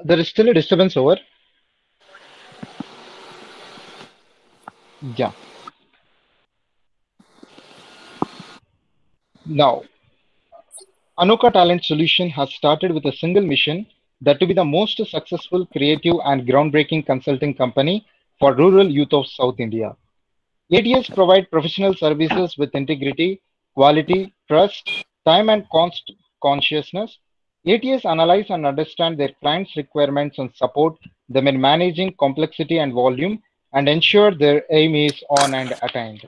There is still a disturbance over. Yeah. Now, Anoka Talent Solution has started with a single mission that to be the most successful, creative, and groundbreaking consulting company for rural youth of South India. ATS provide professional services with integrity, quality, trust, time, and consciousness. ATS analyze and understand their clients' requirements and support them in managing complexity and volume and ensure their aim is on and attained.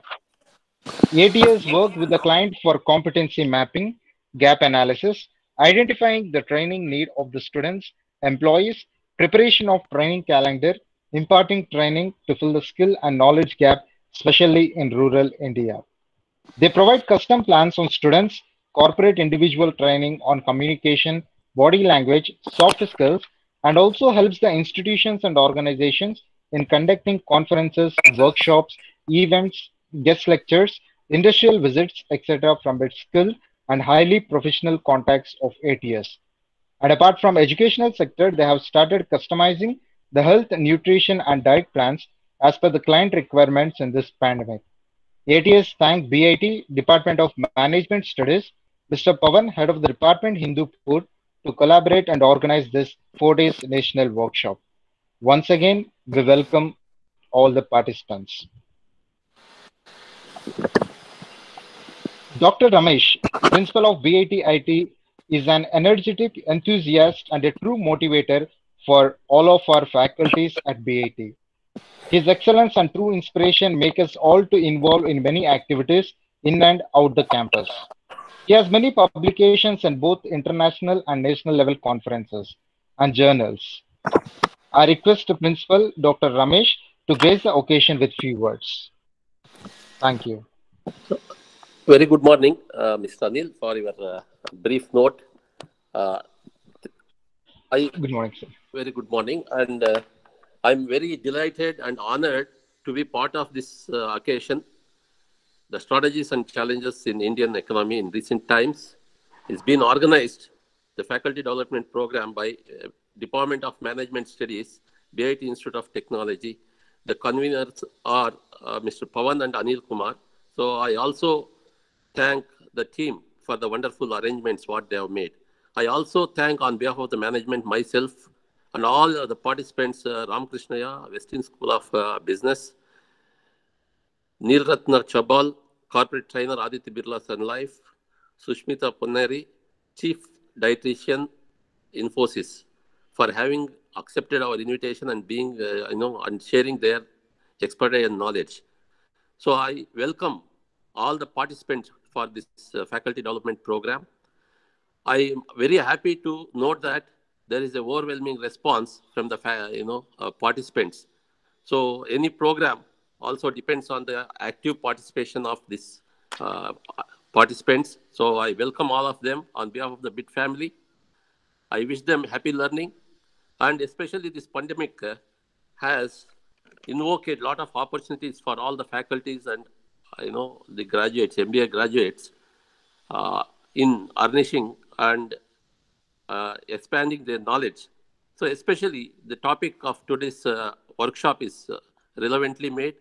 ATS work with the client for competency mapping, gap analysis, identifying the training need of the students, employees, preparation of training calendar, imparting training to fill the skill and knowledge gap, especially in rural India. They provide custom plans on students, corporate individual training on communication, body language, soft skills, and also helps the institutions and organizations in conducting conferences, workshops, events, guest lectures, industrial visits, etc. from its skilled and highly professional contacts of ATS. And apart from educational sector, they have started customizing the health, nutrition, and diet plans as per the client requirements in this pandemic. ATS thanked BIT, Department of Management Studies, Mr. Pavan, head of the department Hindupur, to collaborate and organize this 4 days national workshop. Once again, we welcome all the participants. Dr. Ramesh, principal of BIT IT, is an energetic enthusiast and a true motivator for all of our faculties at BIT. His excellence and true inspiration make us all to involve in many activities in and out the campus. He has many publications in both international and national level conferences and journals. I request the principal, Dr. Ramesh, to grace the occasion with few words. Thank you. Very good morning, Mr. Anil, for your brief note. Uh, I Good morning, sir. Very good morning, and I'm very delighted and honored to be part of this occasion. The strategies and challenges in Indian economy in recent times is being organized. The faculty development program by Department of Management Studies, BIT Institute of Technology. The conveners are Mr. Pavan and Anil Kumar. So I also thank the team for the wonderful arrangements what they have made. I also thank on behalf of the management myself and all the participants, Ramakrishnaya, Western School of Business, Neelratna Chabal, corporate trainer Aditya Birla Sun Life, Sushmita Punneri, chief dietitian Infosys, for having accepted our invitation and being, and sharing their expertise and knowledge. So I welcome all the participants for this faculty development program. I am very happy to note that there is a overwhelming response from the participants. So any program also depends on the active participation of these uh, participants. So I welcome all of them on behalf of the BIT family. I wish them happy learning, and especially this pandemic has invoked a lot of opportunities for all the faculties and the graduates, MBA graduates, uh, in earnishing and expanding their knowledge. So, especially the topic of today's workshop is relevantly made,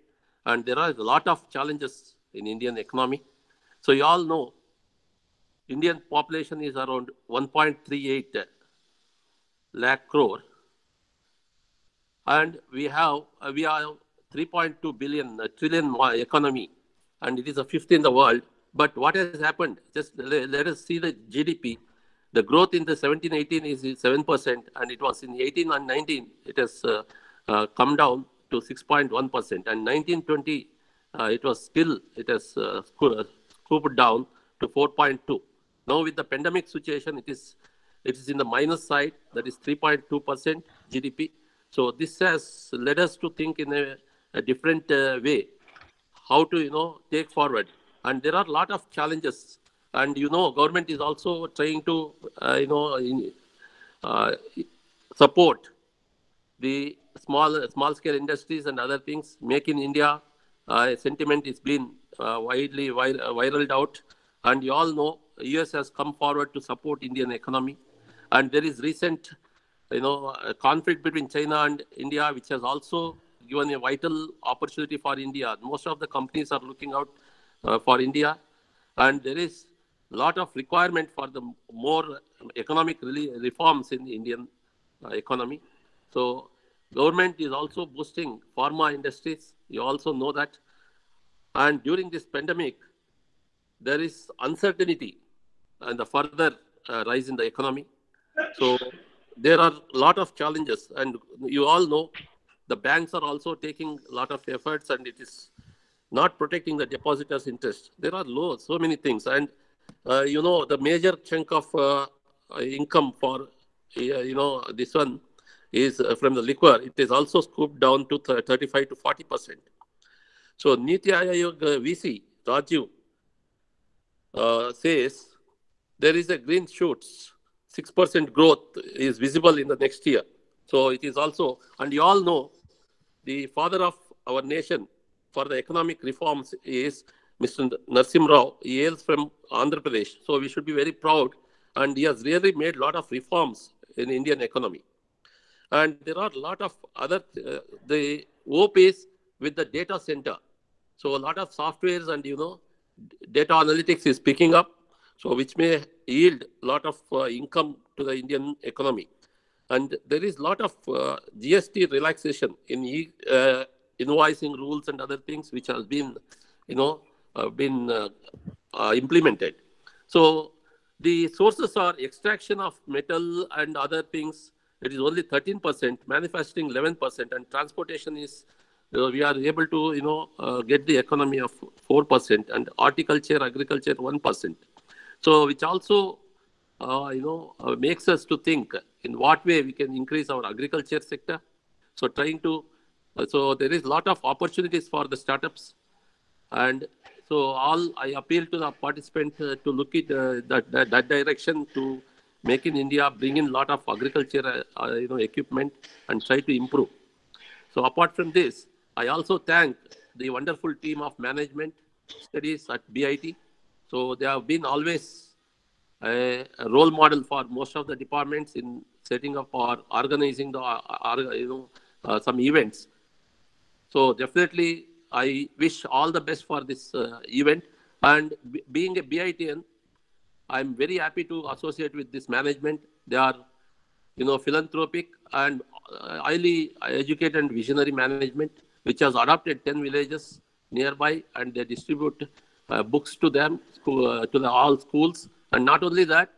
and there are a lot of challenges in Indian economy. So, you all know Indian population is around 1.38 lakh crore, and we are 3.2 billion trillion economy, and it is the fifth in the world. But what has happened? Just let us see the GDP. The growth in the 17-18 is 7%, and it was in 18 and 19 it has come down to 6.1%, and 19-20 it has scooped down to 4.2. Now with the pandemic situation, it is in the minus side, that is 3.2% GDP. So this has led us to think in a different way how to take forward. And there are a lot of challenges, and government is also trying to uh, support the small scale industries and other things. Make in India sentiment is being widely viraled out, and you all know US has come forward to support Indian economy, and there is recent a conflict between China and India, which has also given a vital opportunity for India. Most of the companies are looking out for India, and there is a lot of requirement for the more economic reforms in the Indian economy. So, government is also boosting pharma industries. You also know that, and during this pandemic, there is uncertainty and the further rise in the economy. So there are a lot of challenges, and you all know the banks are also taking a lot of efforts, and it is not protecting the depositors' interest. There are low, so many things, and the major chunk of income for this one is from the liquor. It is also scooped down to 35 to 40%. So Niti Aayog VC Rajiv says there is a green shoots, 6% growth is visible in the next year. So it is also, and you all know, the father of our nation for the economic reforms is Mr. Narsim Rao. He hails from Andhra Pradesh. So we should be very proud. And he has really made a lot of reforms in Indian economy. And there are a lot of other, the hope is with the data center. So a lot of softwares and, data analytics is picking up, so which may yield a lot of income to the Indian economy. And there is a lot of GST relaxation in invoicing rules and other things which has been, implemented. So the sources are extraction of metal and other things. It is only 13%, manufacturing 11%, and transportation is we are able to get the economy of 4%, and horticulture, agriculture 1%. So which also makes us to think in what way we can increase our agriculture sector. So trying to so there is a lot of opportunities for the startups, and so all I appeal to the participants to look at that direction to make in India, bring in a lot of agriculture equipment and try to improve. So apart from this, I also thank the wonderful team of management studies at BIT. So they have been always a role model for most of the departments in setting up or organizing the some events. So definitely, I wish all the best for this event. And being a BITN, I'm very happy to associate with this management. They are, philanthropic and highly educated and visionary management, which has adopted 10 villages nearby, and they distribute books to them, to the all schools. And not only that,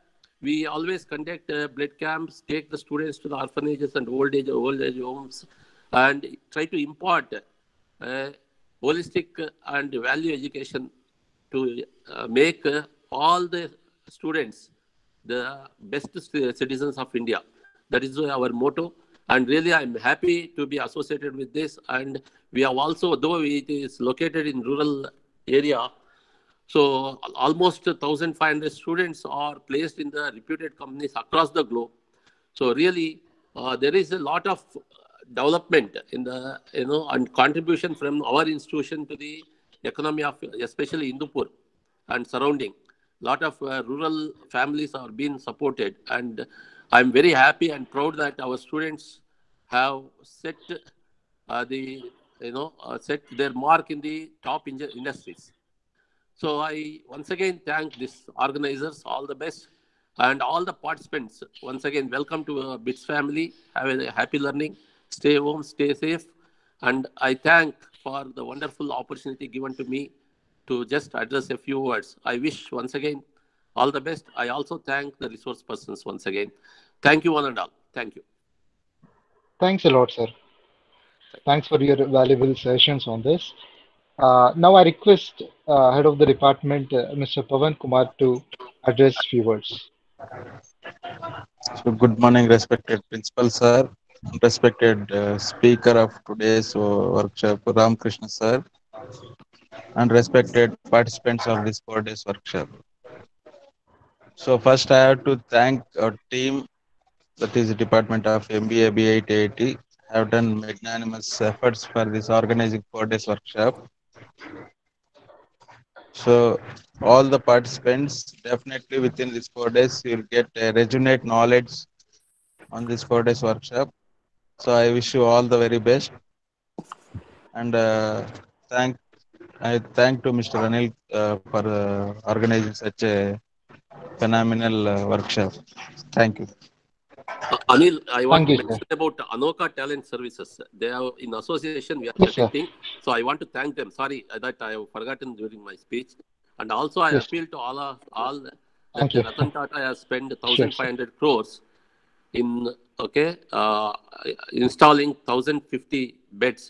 we always conduct blood camps, take the students to the orphanages and old age homes, and try to impart holistic and value education to make all the students the best citizens of India. That is our motto. And really, I'm happy to be associated with this. And we have also, though it is located in rural area, so almost 1,500 students are placed in the reputed companies across the globe. So really, there is a lot of development in the, and contribution from our institution to the economy of especially Indupur and surrounding. A lot of rural families are being supported, and I'm very happy and proud that our students have set set their mark in the top industries. So I once again thank these organizers, all the best, and all the participants. Once again, welcome to BITS family. Have a happy learning. Stay home, stay safe. And I thank for the wonderful opportunity given to me to just address a few words. I wish once again all the best. I also thank the resource persons once again. Thank you one and all. Thank you. Thanks a lot, sir. Thanks for your valuable sessions on this. Now I request Head of the Department, Mr. Pavan Kumar, to address few words. So, good morning, respected principal sir, respected speaker of today's workshop, Ram Krishna sir, and respected participants of this 4 days workshop. So, first I have to thank our team, that is the Department of MBA B880, have done magnanimous efforts for this organizing 4 days workshop. So, all the participants definitely within these 4 days you'll get a resonate knowledge on this 4 days workshop. So I wish you all the very best. And I thank to Mr. Anil for organizing such a phenomenal workshop. Thank you. Anil, I want Thank to you, sir. mention about Anoka Talent Services. They are in association we are Yes, sir. conducting. So I want to thank them. Sorry that I have forgotten during my speech. And also I Yes. appeal to all that Thank you. Ratan Tata has spent Sure, sir. 1,500 crores in installing 1,050 beds.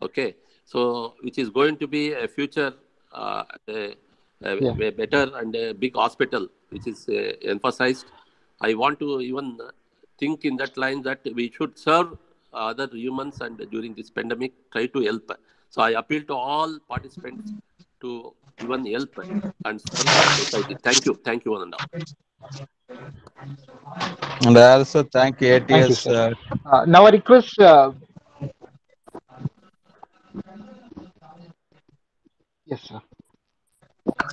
Okay, so which is going to be a future Yeah. a better and a big hospital, which is emphasized. I want to even think in that line that we should serve other humans and during this pandemic try to help. So I appeal to all participants to even help and serve the society. Thank you one and all. And I also thank Thank you, ATS. sir. Now I request. Yes, sir.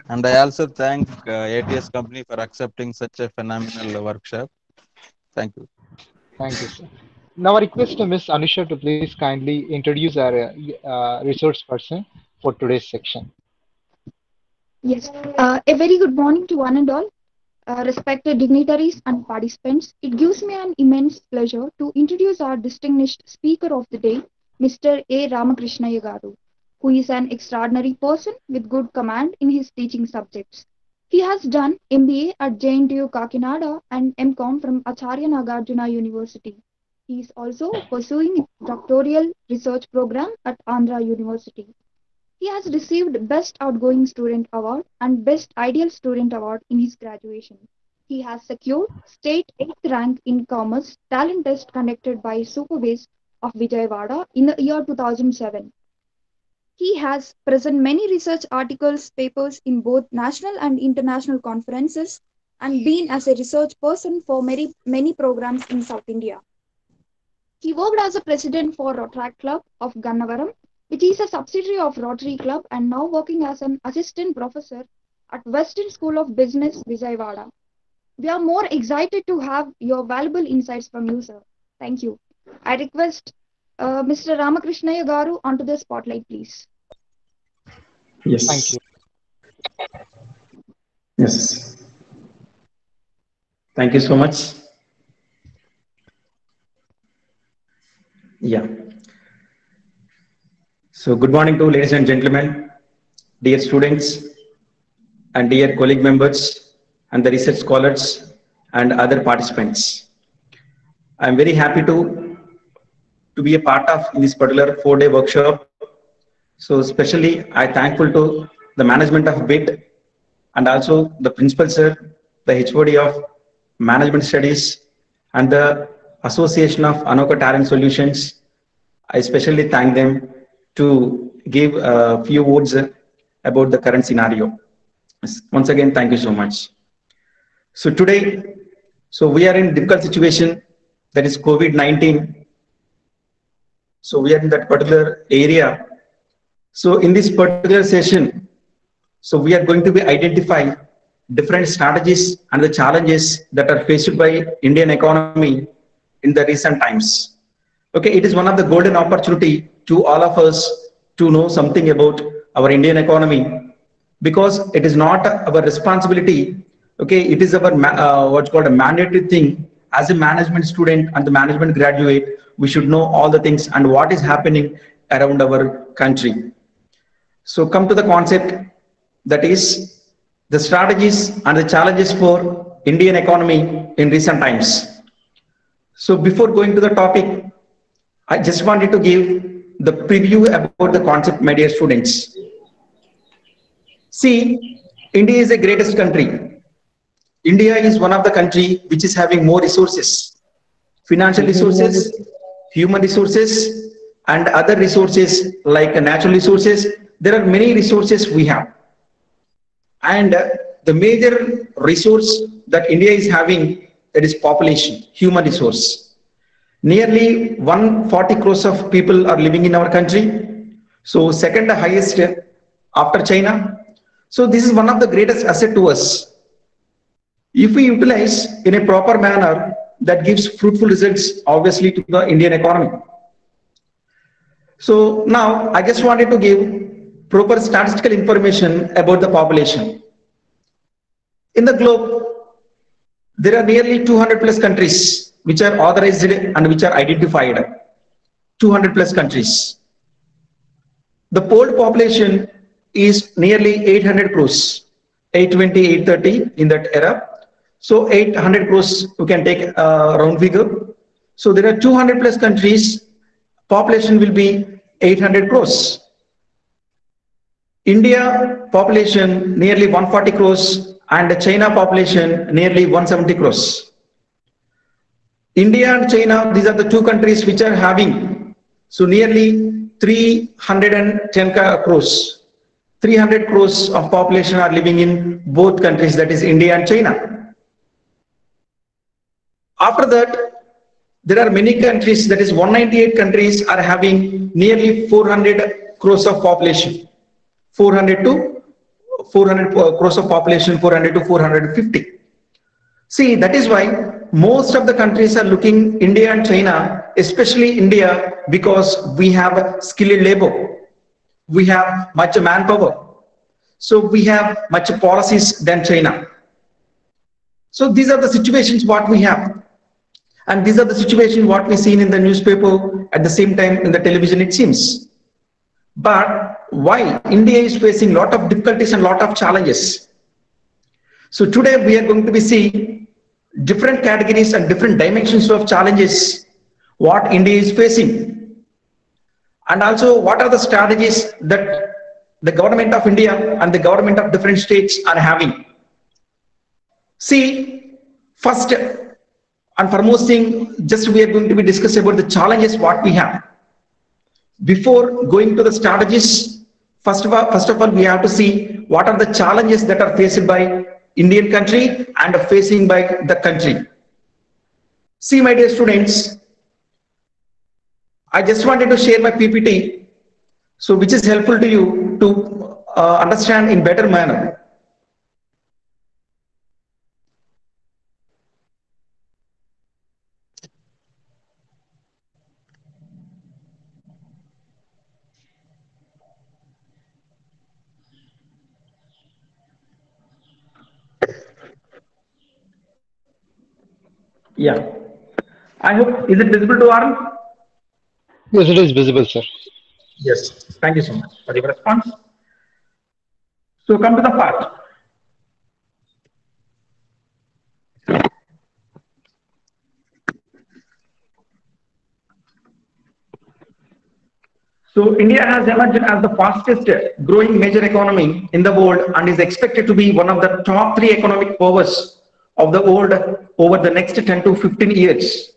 And I also thank ATS company for accepting such a phenomenal workshop. Thank you. Thank you, sir. Now I request Ms. Anusha to please kindly introduce our resource person for today's section. Yes, a very good morning to one and all, respected dignitaries and participants. It gives me an immense pleasure to introduce our distinguished speaker of the day, Mr. A. Ramakrishnaya Garu, who is an extraordinary person with good command in his teaching subjects. He has done MBA at JNTU Kakinada and MCom from Acharya Nagarjuna University. He is also pursuing a doctoral research program at Andhra University. He has received Best Outgoing Student Award and Best Ideal Student Award in his graduation. He has secured state 8th rank in Commerce talent test conducted by Superbase of Vijayawada in the year 2007. He has presented many research articles, papers in both national and international conferences and been as a research person for many programs in South India. He worked as a president for Rotaract Club of Gannavaram, which is a subsidiary of Rotary Club, and now working as an assistant professor at Western School of Business, Vijayawada. We are more excited to have your valuable insights from you, sir. Thank you. I request Mr. Ramakrishnaya Garu onto the spotlight, please. Thank Yes. you. Yes. Thank you so much. Yeah. So good morning to ladies and gentlemen, dear students and dear colleague members and the research scholars and other participants. I'm very happy to be a part of this particular 4-day workshop. So especially I thankful to the management of BID and also the principal sir, the HOD of Management Studies and the Association of Anoka Talent Solutions. I especially thank them to give a few words about the current scenario. Once again, thank you so much. So today, we are in difficult situation, that is COVID-19. So we are in that particular area. So in this particular session, so we are going to be identifying different strategies and the challenges that are faced by Indian economy in the recent times. Okay, it is one of the golden opportunity to all of us to know something about our Indian economy, because it is not our responsibility. Okay, it is our what's called a mandatory thing. As a management student and the management graduate, we should know all the things and what is happening around our country. So come to the concept, that is the strategies and the challenges for Indian economy in recent times. So before going to the topic, I just wanted to give the preview about the concept, my dear students. See, India is the greatest country. India is one of the country which is having more resources, financial resources, human resources, and other resources like natural resources. There are many resources we have. And the major resource that India is having, that is population, human resource. Nearly 140 crores of people are living in our country. So second highest after China. So this is one of the greatest asset to us. If we utilize in a proper manner that gives fruitful results, obviously, to the Indian economy. So now I just wanted to give proper statistical information about the population. In the globe, there are nearly 200 plus countries which are authorized and which are identified. 200 plus countries. The polled population is nearly 800 crores, 820, 830 in that era. So 800 crores, you can take a round figure. So there are 200 plus countries, population will be 800 crores. India population nearly 140 crores and China population nearly 170 crores. India and China, these are the two countries which are having, so nearly 310 crores. 300 crores of population are living in both countries, that is India and China. After that, there are many countries, that is 198 countries are having nearly 400 crores of population. 400 crores of population, 400 to 450. See, that is why most of the countries are looking India and China, especially India, because we have skilled labor. We have much manpower. So we have much policies than China. So these are the situations what we have. And these are the situations what we seen in the newspaper, at the same time in the television it seems. But why India is facing lot of difficulties and lot of challenges. So today we are going to be seeing different categories and different dimensions of challenges what India is facing. And also what are the strategies that the government of India and the government of different states are having. See, first and foremost thing, just we are going to be discussing about the challenges what we have. Before going to the strategies, first of all, we have to see what are the challenges that are faced by Indian country and facing by the country. See, my dear students, I just wanted to share my PPT, so which is helpful to you to understand in better manner. Yeah, I hope, is it visible to all? Yes, it is visible, sir. Yes, thank you so much for your response. So come to the part. So India has emerged as the fastest growing major economy in the world and is expected to be one of the top 3 economic powers of the world over the next 10 to 15 years.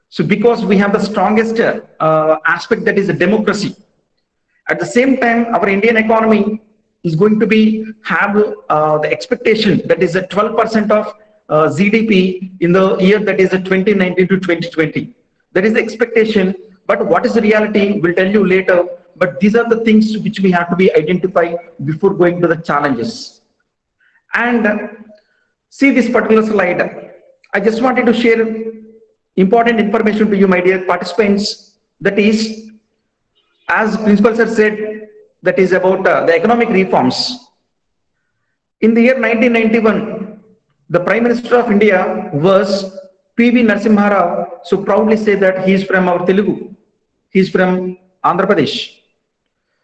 So because we have the strongest aspect, that is the democracy. At the same time, our Indian economy is going to be have the expectation, that is a 12% of GDP in the year, that is a 2019 to 2020. That is the expectation. But what is the reality, we'll tell you later. But these are the things which we have to be identified before going to the challenges. And see this particular slide. I just wanted to share important information to you, my dear participants. That is, as Principal Sir said, that is about the economic reforms. In the year 1991, the Prime Minister of India was P.V. Narasimha Rao. So proudly say that he is from our Telugu. He is from Andhra Pradesh.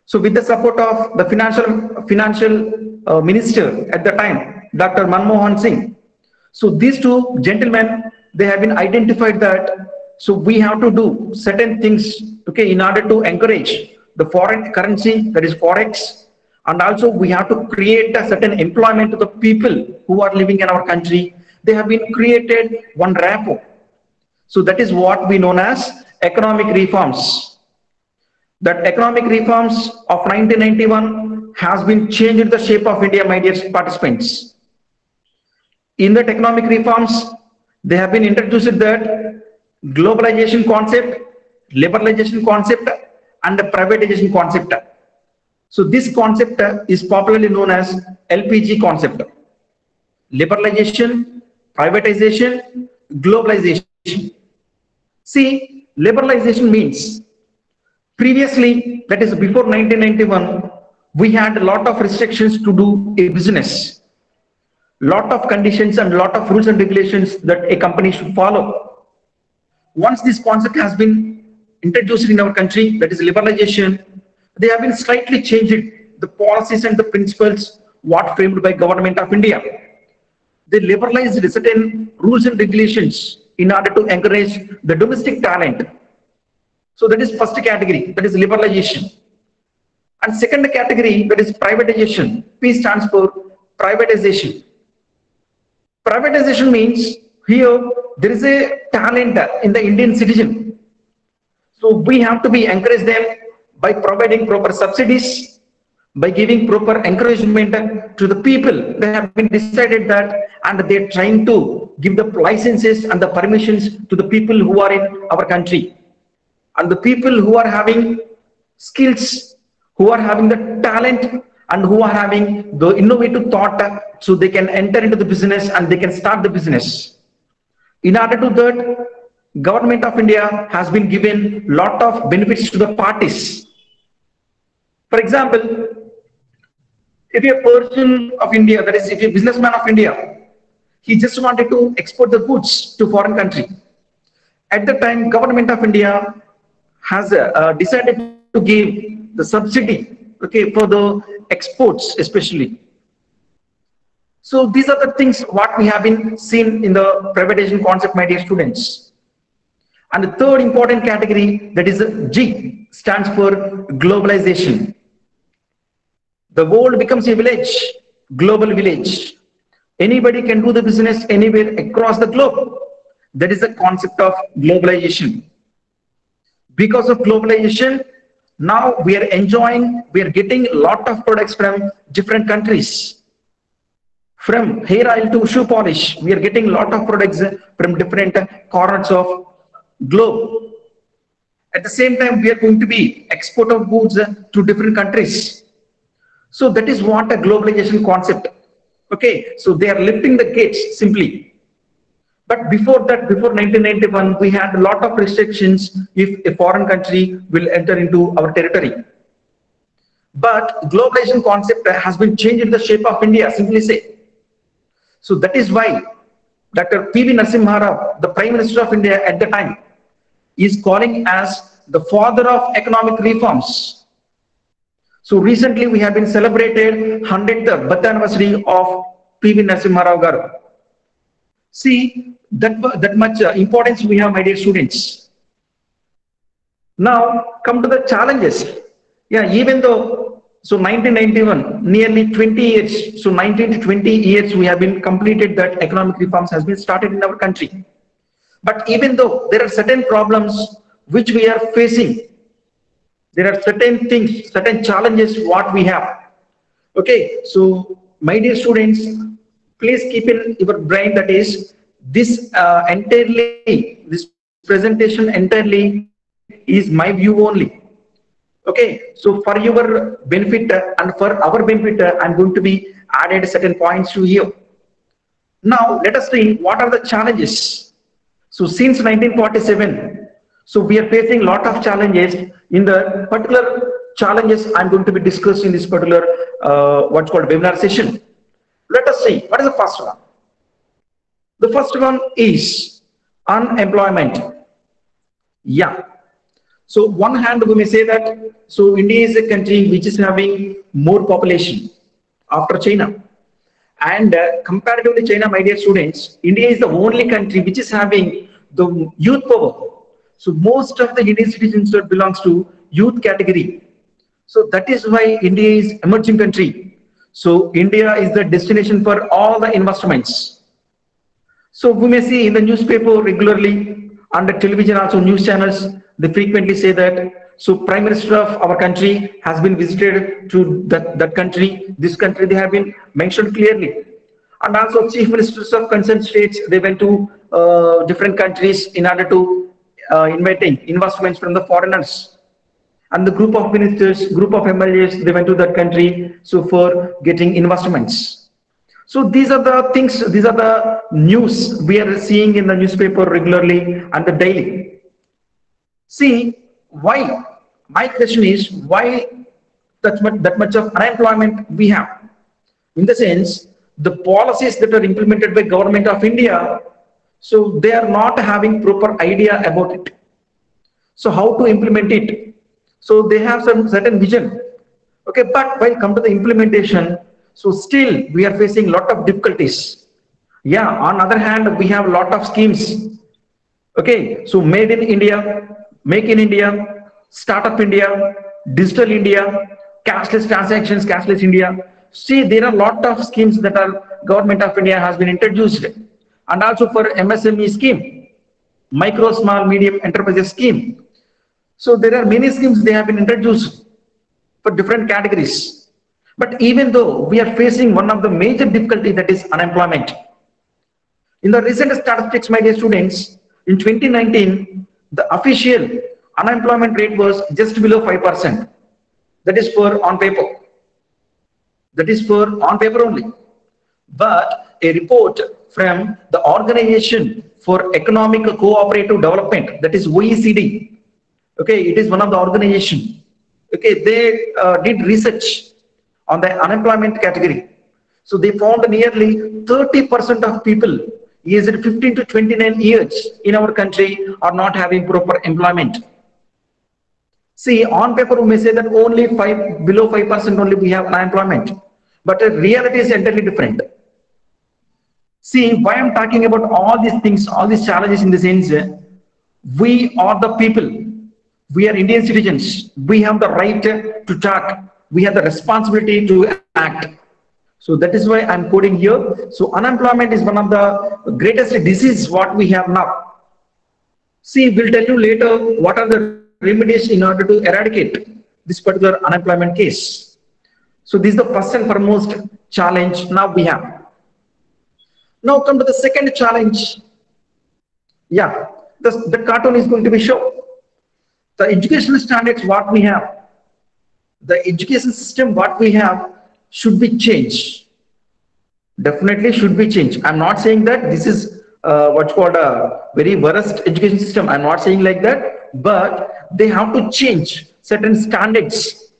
So with the support of the financial minister at the time, Dr. Manmohan Singh. So these two gentlemen, they have been identified that, so we have to do certain things, okay, in order to encourage the foreign currency, that is Forex, and also we have to create a certain employment to the people who are living in our country. They have been created one rapport. So that is what we known as economic reforms. That economic reforms of 1991 has been changed the shape of India, my dear participants. In that economic reforms, they have been introduced that globalization concept, liberalization concept, and the privatization concept. So this concept is popularly known as LPG concept. Liberalization, privatization, globalization. See, liberalization means previously, that is before 1991, we had a lot of restrictions to do a business, lot of conditions and lot of rules and regulations that a company should follow. Once this concept has been introduced in our country, that is liberalization, they have been slightly changed the policies and the principles what framed by Government of India. They liberalized certain rules and regulations in order to encourage the domestic talent. So that is first category, that is liberalization. And second category, that is privatization. P stands for privatization. Privatization means here there is a talent in the Indian citizen. So we have to be encourage them by providing proper subsidies, by giving proper encouragement to the people. They have been decided that, and they are trying to give the licenses and the permissions to the people who are in our country. And the people who are having skills, who are having the talent, and who are having the innovative thought, so they can enter into the business and they can start the business. In order to that, Government of India has been given lot of benefits to the parties. For example, if a person of India, that is if a businessman of India, he just wanted to export the goods to foreign country. At the time, Government of India has decided to give the subsidy, okay, for the exports especially. So these are the things what we have been seen in the privatization concept, my dear students. And the third important category, that is G, stands for globalization. The world becomes a village, global village. Anybody can do the business anywhere across the globe. That is the concept of globalization. Because of globalization, now we are getting a lot of products from different countries. From hair oil to shoe polish, we are getting a lot of products from different corners of globe. At the same time, we are going to be export of goods to different countries. So that is what a globalization concept. Okay, so they are lifting the gates simply. But before that, before 1991, we had a lot of restrictions if a foreign country will enter into our territory. But globalization concept has been changed in the shape of India, simply say. So that is why Dr. P.V. Narasimha Rao, the Prime Minister of India at the time, is calling as the father of economic reforms. So recently we have been celebrated 100th birth anniversary of P.V. Narasimha Rao Garu. See, that much importance we have, my dear students. Now come to the challenges. Yeah, even though, so 1991, nearly 20 years, so 19 to 20 years we have been completed that economic reforms has been started in our country. But even though there are certain problems which we are facing, there are certain things, certain challenges what we have. Okay, so my dear students, please keep in your brain that is this this presentation entirely is my view only. Okay, so for your benefit and for our benefit, I'm going to be added certain points to here. Now let us see what are the challenges. So since 1947, so we are facing a lot of challenges. In the particular challenges I'm going to be discussing in this particular what's called webinar session. Let us see what is the first one. The first one is unemployment. Yeah. So one hand we may say that so India is a country which is having more population after China. And comparatively China, my dear students, India is the only country which is having the youth power. So most of the Indian citizens belongs to youth category. So that is why India is emerging country. So India is the destination for all the investments. So we may see in the newspaper regularly, on the television also news channels, they frequently say that so Prime Minister of our country has been visited to that country, this country they have been mentioned clearly. And also Chief Ministers of concerned states, they went to different countries in order to inviting investments from the foreigners. And the group of ministers, group of MLAs, they went to that country so for getting investments. So these are the things, these are the news we are seeing in the newspaper regularly and the daily. See, why? My question is, why that much of unemployment we have? In the sense, the policies that are implemented by Government of India, so they are not having proper idea about it. So how to implement it? So they have some certain vision. Okay, but when come to the implementation, so still we are facing a lot of difficulties. Yeah, on other hand, we have a lot of schemes. Okay, so made in India, make in India, startup India, digital India, cashless transactions, cashless India. See, there are a lot of schemes that are Government of India has been introduced, and also for MSME scheme, micro, small, medium enterprises scheme. So there are many schemes they have been introduced for different categories. But even though we are facing one of the major difficulty, that is unemployment. In the recent statistics, my dear students, in 2019, the official unemployment rate was just below 5%. That is for on paper. That is for on paper only. But a report from the Organization for Economic Cooperative Development, that is OECD. Okay, it is one of the organization. Okay, they did research on the unemployment category. So they found nearly 30% of people aged 15 to 29 years in our country are not having proper employment. See, on paper we may say that only below 5% only we have unemployment, but the reality is entirely different. See, why I'm talking about all these things, all these challenges in the sense, we are the people, we are Indian citizens, we have the right to talk, we have the responsibility to act. So that is why I'm quoting here. So unemployment is one of the greatest diseases what we have now. See, we'll tell you later what are the remedies in order to eradicate this particular unemployment case. So this is the first and foremost challenge now we have. Now come to the second challenge. Yeah, the cartoon is going to be shown. The educational standards what we have, the education system what we have should be changed. Definitely should be changed. I'm not saying that this is what's called a very worst education system. I'm not saying like that, but they have to change certain standards.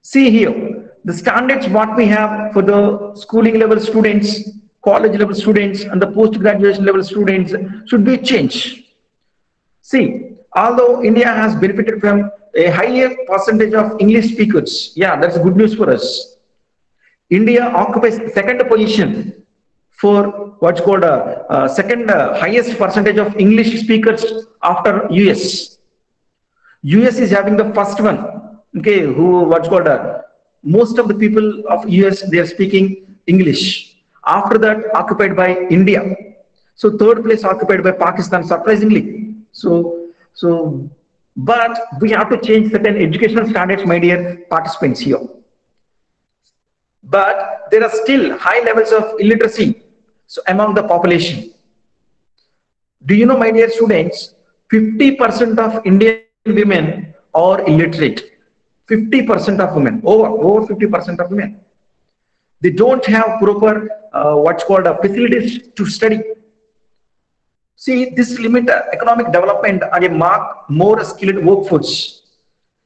See here, the standards what we have for the schooling level students, college level students, and the post-graduation level students should be changed. See, although India has benefited from a higher percentage of English speakers, yeah, that's good news for us. India occupies the second position for what's called a second highest percentage of English speakers after US. US is having the first one, okay, who what's called most of the people of US, they are speaking English. After that, occupied by India. So third place occupied by Pakistan, surprisingly. But we have to change certain educational standards, my dear participants here. But there are still high levels of illiteracy among the population. Do you know, my dear students, 50% of Indian women are illiterate. 50% of women, over 50% of women. They don't have proper what's called facilities to study. See, this limit economic development and a more skilled workforce.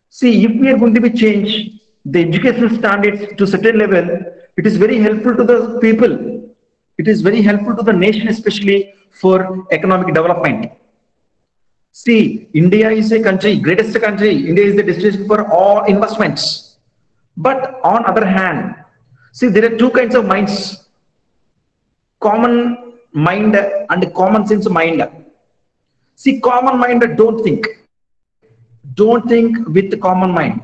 See, if we are going to be change the educational standards to certain level, it is very helpful to the people. It is very helpful to the nation, especially for economic development. See, India is a country, greatest country. India is the destination for all investments. But on other hand, see, there are two kinds of minds. Common mind and common sense mind. See, common mind don't think. Don't think with the common mind.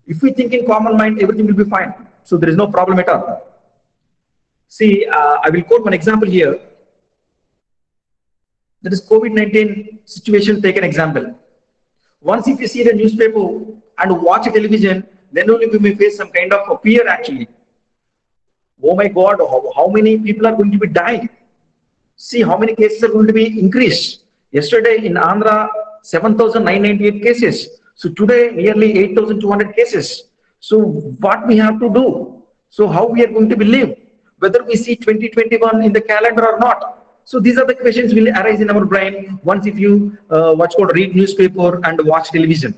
If we think in common mind, everything will be fine. So there is no problem at all. See, I will quote one example here. That is COVID-19 situation, take an example. Once if you see the newspaper and watch television, then only we may face some kind of a fear actually. Oh my God, how many people are going to be dying? See how many cases are going to be increased. Yesterday in Andhra, 7,998 cases. So today nearly 8,200 cases. So what we have to do? So how we are going to live? whether we see 2021 in the calendar or not. So these are the questions will arise in our brain once if you read newspaper and watch television.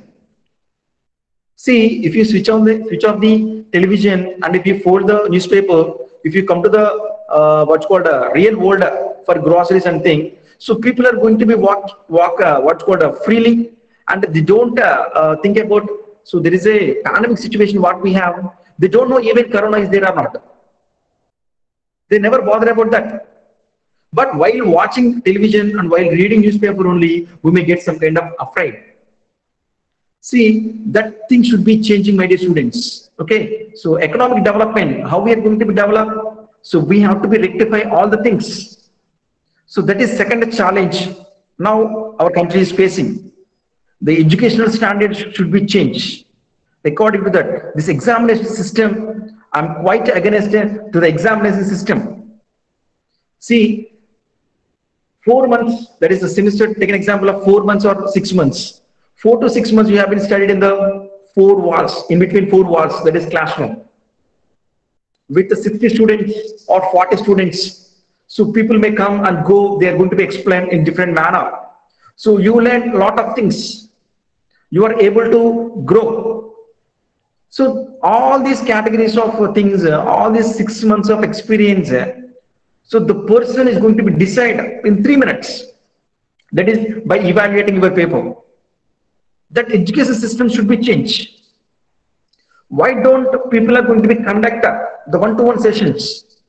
See, if you switch off the television and if you fold the newspaper, if you come to the real world for groceries and things, so people are going to be freely, and they don't think about. So there is a pandemic situation what we have. They don't know even corona is there or not. They never bother about that. But while watching television and while reading newspaper only, we may get some kind of afraid. See, that thing should be changing, my dear students. Okay, so economic development, how we are going to be developed? So we have to be rectify all the things. So that is second challenge now our country is facing. The educational standards should be changed. According to that, this examination system, I'm quite against to the examination system. See, 4 months, that is a semester, take an example of 4 months or 6 months. 4 to 6 months you have been studied in the 4 walls, in between 4 walls, that is classroom. With the 60 students or 40 students, so people may come and go, they are going to be explained in different manner. So you learn a lot of things. You are able to grow. So all these categories of things, all these 6 months of experience, so the person is going to be decided in 3 minutes. That is by evaluating your paper. That education system should be changed. Why don't people are going to be conduct the one-to-one sessions,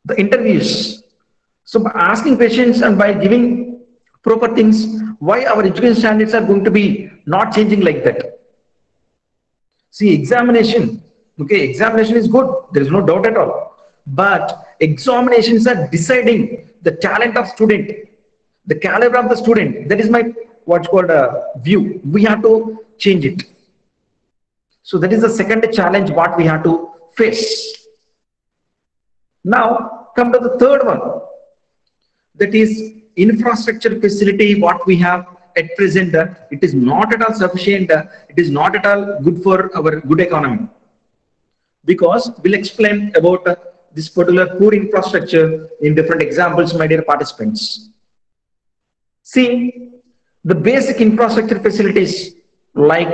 the interviews? So by asking questions and by giving proper things, why our education standards are going to be not changing like that? See, examination, okay, examination is good, there is no doubt at all. But examinations are deciding the talent of student, the caliber of the student. That is my view. We have to change it. So that is the second challenge what we have to face. Now come to the third one. That is infrastructure facility what we have at present. It is not at all sufficient. It is not at all good for our good economy. Because we'll explain about this particular poor infrastructure in different examples, my dear participants. See, the basic infrastructure facilities like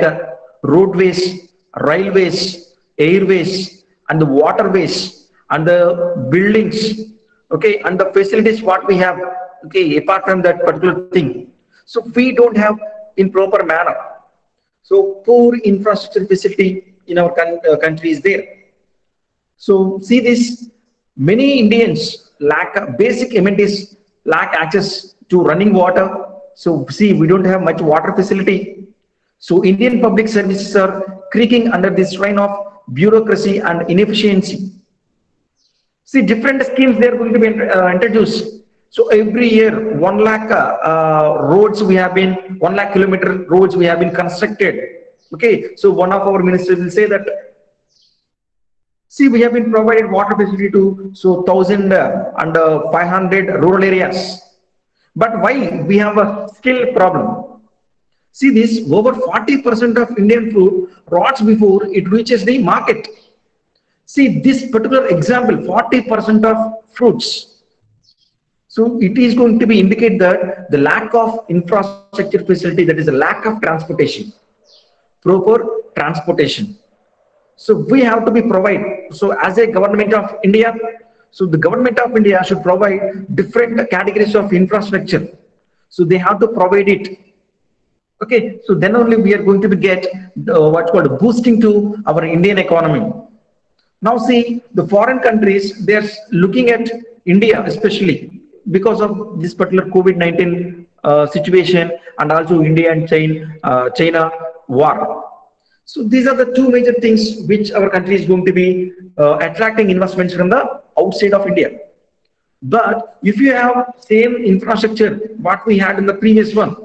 roadways, railways, airways, and the waterways, and the buildings, okay, and the facilities what we have, okay, apart from that particular thing. So we don't have in proper manner. So poor infrastructure facility in our country is there. So see this, many Indians lack basic amenities, lack access to running water. So see, we don't have much water facility. So Indian public services are creaking under the strain of bureaucracy and inefficiency. See, different schemes they are going to be introduced. So every year, 1 lakh roads we have been, 1 lakh kilometer roads we have been constructed. Okay, so one of our ministers will say that, see, we have been provided water facility to 1,500 rural areas. But why we have a skill problem? See this, over 40% of Indian food rots before it reaches the market. See this particular example, 40% of fruits. So it is going to be indicate that the lack of infrastructure facility, that is a lack of transportation, proper transportation. So we have to be provide. So as a government of India, so the government of India should provide different categories of infrastructure. So they have to provide it. Okay, so then only we are going to get what's called boosting to our Indian economy. Now see, the foreign countries, they are looking at India especially because of this particular COVID-19 situation, and also India and China war. So these are the two major things which our country is going to be attracting investments from the outside of India. But if you have same infrastructure what we had in the previous one,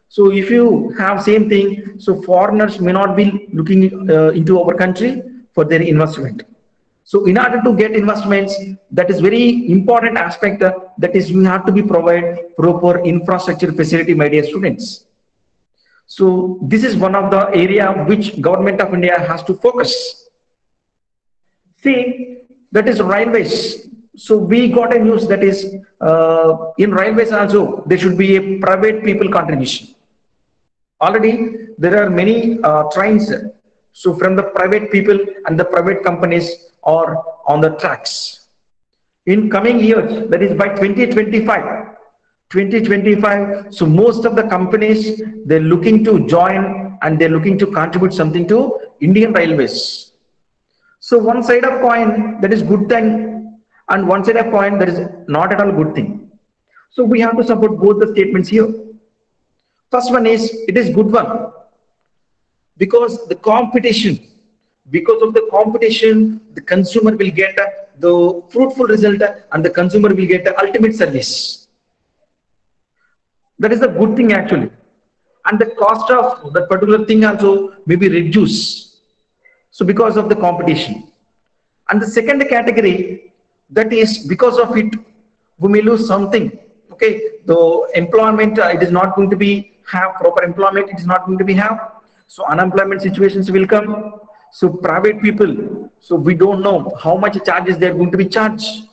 so if you have same thing, so foreigners may not be looking into our country for their investment. So in order to get investments, that is very important aspect, that is you have to be provide proper infrastructure facility, my dear students. So this is one of the area which government of India has to focus. See, that is railways. So we got a news that is in railways also there should be a private people contribution. Already there are many trains. So from the private people and the private companies are on the tracks. In coming years, that is by 2025, so most of the companies, they're looking to join and they're looking to contribute something to Indian Railways. So one side of coin, that is good thing, and one side of coin, that is not at all good thing. So we have to support both the statements here. First one is, it is good one, because the competition, because of the competition, the consumer will get the fruitful result and the consumer will get the ultimate service. That is the good thing actually. And the cost of that particular thing also may be reduced. So because of the competition. And the second category, that is because of it, we may lose something. Okay, the employment, it is not going to be have proper employment, it is not going to be have. So unemployment situations will come. So private people, so we don't know how much charges they are going to be charged.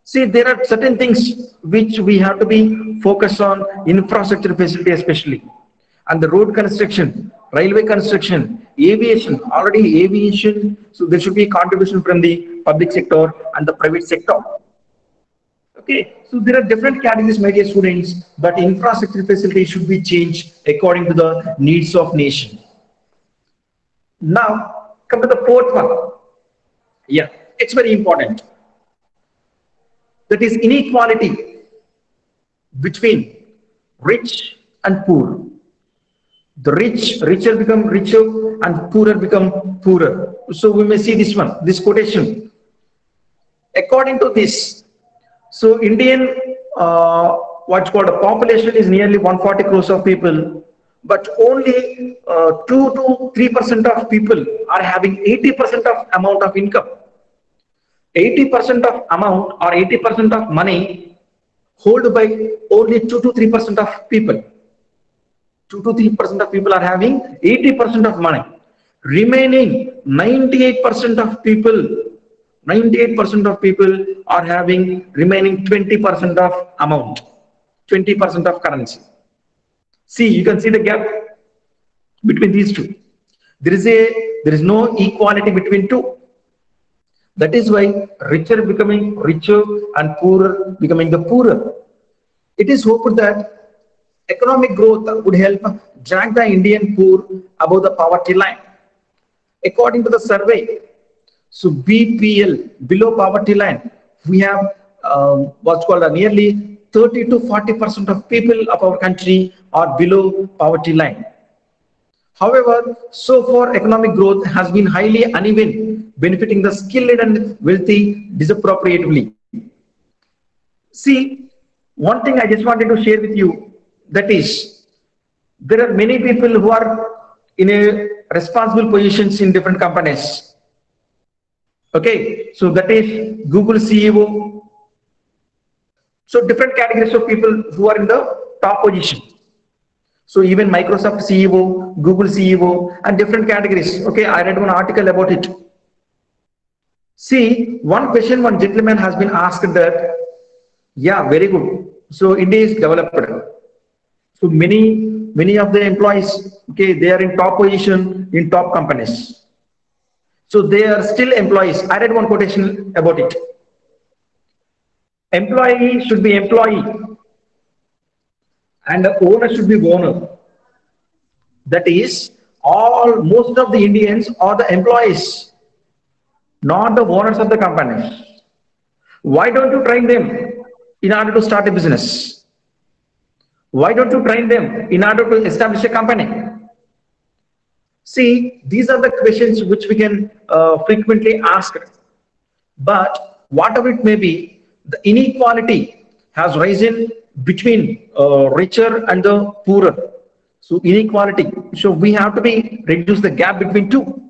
See, there are certain things which we have to be focused on, infrastructure facility especially, and the road construction, railway construction, aviation, already aviation, so there should be a contribution from the public sector and the private sector. Okay, so there are different categories, my dear students, but infrastructure facility should be changed according to the needs of nation. Now, come to the fourth one. Yeah, it's very important. That is inequality between rich and poor. The richer become richer and poorer become poorer. So we may see this one, this quotation. According to this, so Indian, what's called a population is nearly 140 crores of people, but only 2 to 3% of people are having 80% of amount of income. 80% of amount or 80% of money held by only 2 to 3% of people. 2 to 3% of people are having 80% of money. Remaining 98% of people are having remaining 20% of amount, 20% of currency. See, you can see the gap between these two. There is no equality between two. That is why richer becoming richer and poorer becoming the poorer. It is hoped that economic growth would help drag the Indian poor above the poverty line. According to the survey, so BPL, below poverty line, we have what's called nearly 30 to 40% of people of our country are below poverty line. However, so far economic growth has been highly uneven, benefiting the skilled and wealthy disproportionately. See, one thing I just wanted to share with you, that is, there are many people who are in a responsible positions in different companies. Okay, so that is Google CEO. So different categories of people who are in the top position. So even Microsoft CEO, Google CEO, and different categories. Okay, I read one article about it. See, one question one gentleman has been asked that, yeah, very good. So India is developed. So many of the employees, okay, they are in top position in top companies. So they are still employees. I read one quotation about it. Employee should be employee, and the owner should be owner. That is, most of the Indians are the employees, not the owners of the companies. Why don't you train them in order to start a business? Why don't you train them in order to establish a company? See, these are the questions which we can frequently ask. But whatever it may be, the inequality has risen between richer and the poorer. So inequality. So we have to reduce the gap between two.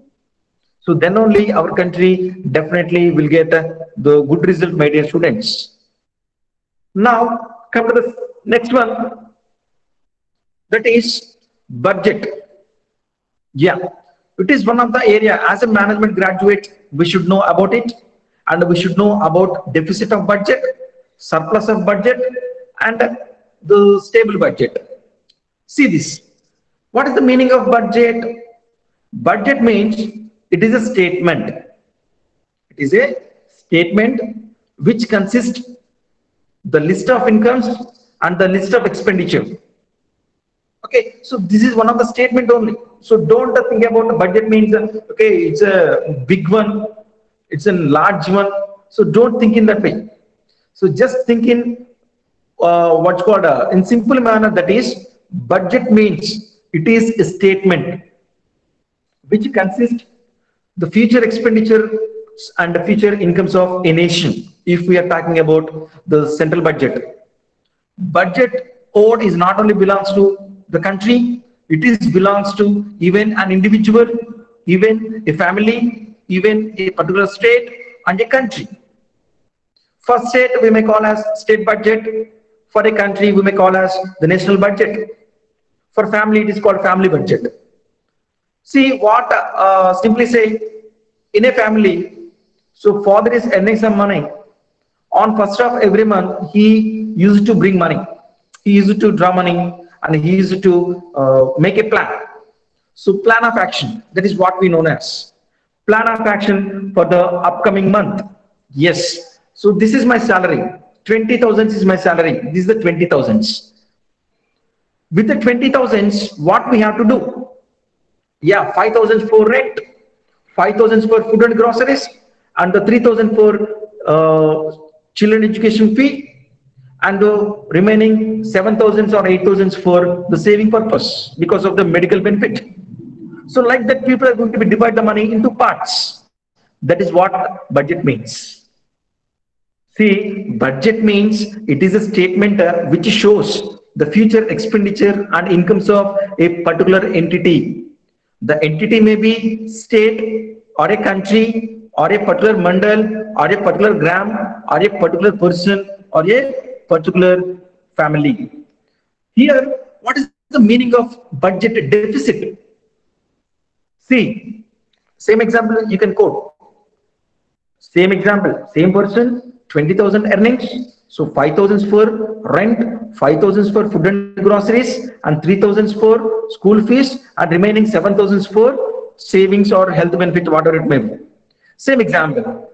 So then only our country definitely will get the good result, my dear students. Now come to the next one. That is budget. Yeah, it is one of the area as a management graduate we should know about it. and we should know about deficit of budget, surplus of budget, and the stable budget. See this. What is the meaning of budget? Budget means it is a statement. It is a statement which consists the list of incomes and the list of expenditure. Okay, so this is one of the statement only. So don't think about the budget means okay, it's a big one, it's a large one. So don't think in that way. So just think in what's called in simple manner, that is budget means it is a statement which consists the future expenditure and the future incomes of a nation. If we are talking about the central budget, budget owed is not only belongs to the country, it is belongs to even an individual, even a family, even a particular state and a country. For state we may call as state budget, for a country we may call as the national budget, for family it is called family budget. See what simply say, in a family, so father is earning some money, on first of every month he used to bring money, he used to draw money, and he used to make a plan. So plan of action, that is what we know as plan of action for the upcoming month. Yes, so this is my salary, 20,000 is my salary, this is the 20,000. With the 20,000, what we have to do? Yeah, 5,000 for rent, 5,000 for food and groceries, and the 3,000 for children education fee, and the remaining 7,000 or 8,000 for the saving purpose because of the medical benefit. So like that, people are going to be divide the money into parts. That is what budget means. See, budget means it is a statement which shows the future expenditure and incomes of a particular entity. The entity may be state or a country or a particular mandal or a particular gram or a particular person or a particular family. Here, what is the meaning of budget deficit? See, same example you can quote. Same example, same person, 20,000 earnings. So 5,000 for rent, 5,000 for food and groceries, and 3,000 for school fees, and remaining 7,000 for savings or health benefit, whatever it may be. Same example.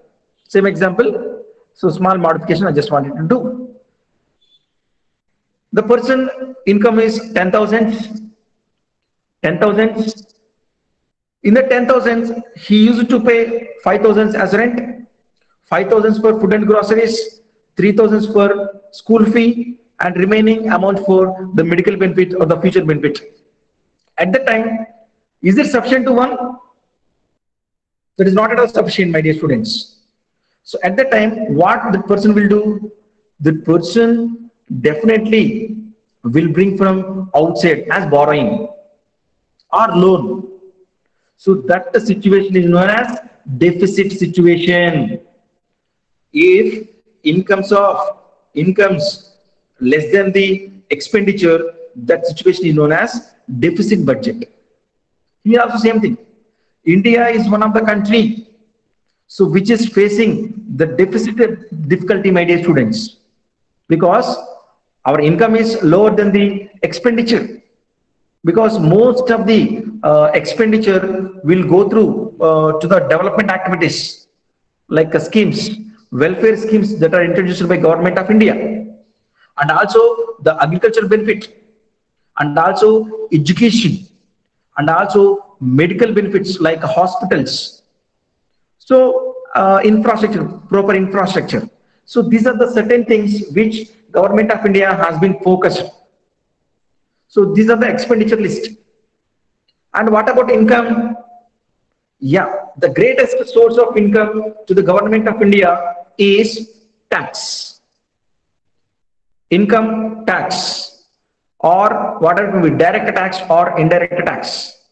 Same example. So small modification I just wanted to do. The person income is 10,000. 10,000. In the 10,000, he used to pay 5,000 as rent, 5,000 for food and groceries, 3,000 for school fee, and remaining amount for the medical benefit or the future benefit. At the time, is it sufficient to one? That is not at all sufficient, my dear students. So at the time, what the person will do? The person definitely will bring from outside as borrowing or loan. So that the situation is known as deficit situation. If incomes less than the expenditure, that situation is known as deficit budget. Here also same thing. India is one of the country so which is facing the deficit difficulty, my dear students, because our income is lower than the expenditure, because most of the expenditure will go through to the development activities like schemes, welfare schemes that are introduced by Government of India, and also the agricultural benefit, and also education, and also medical benefits like hospitals. So infrastructure, proper infrastructure. So these are the certain things which Government of India has been focused. So these are the expenditure list. And what about income? Yeah, the greatest source of income to the Government of India is tax. Income tax, or whatever it may be, direct tax or indirect tax.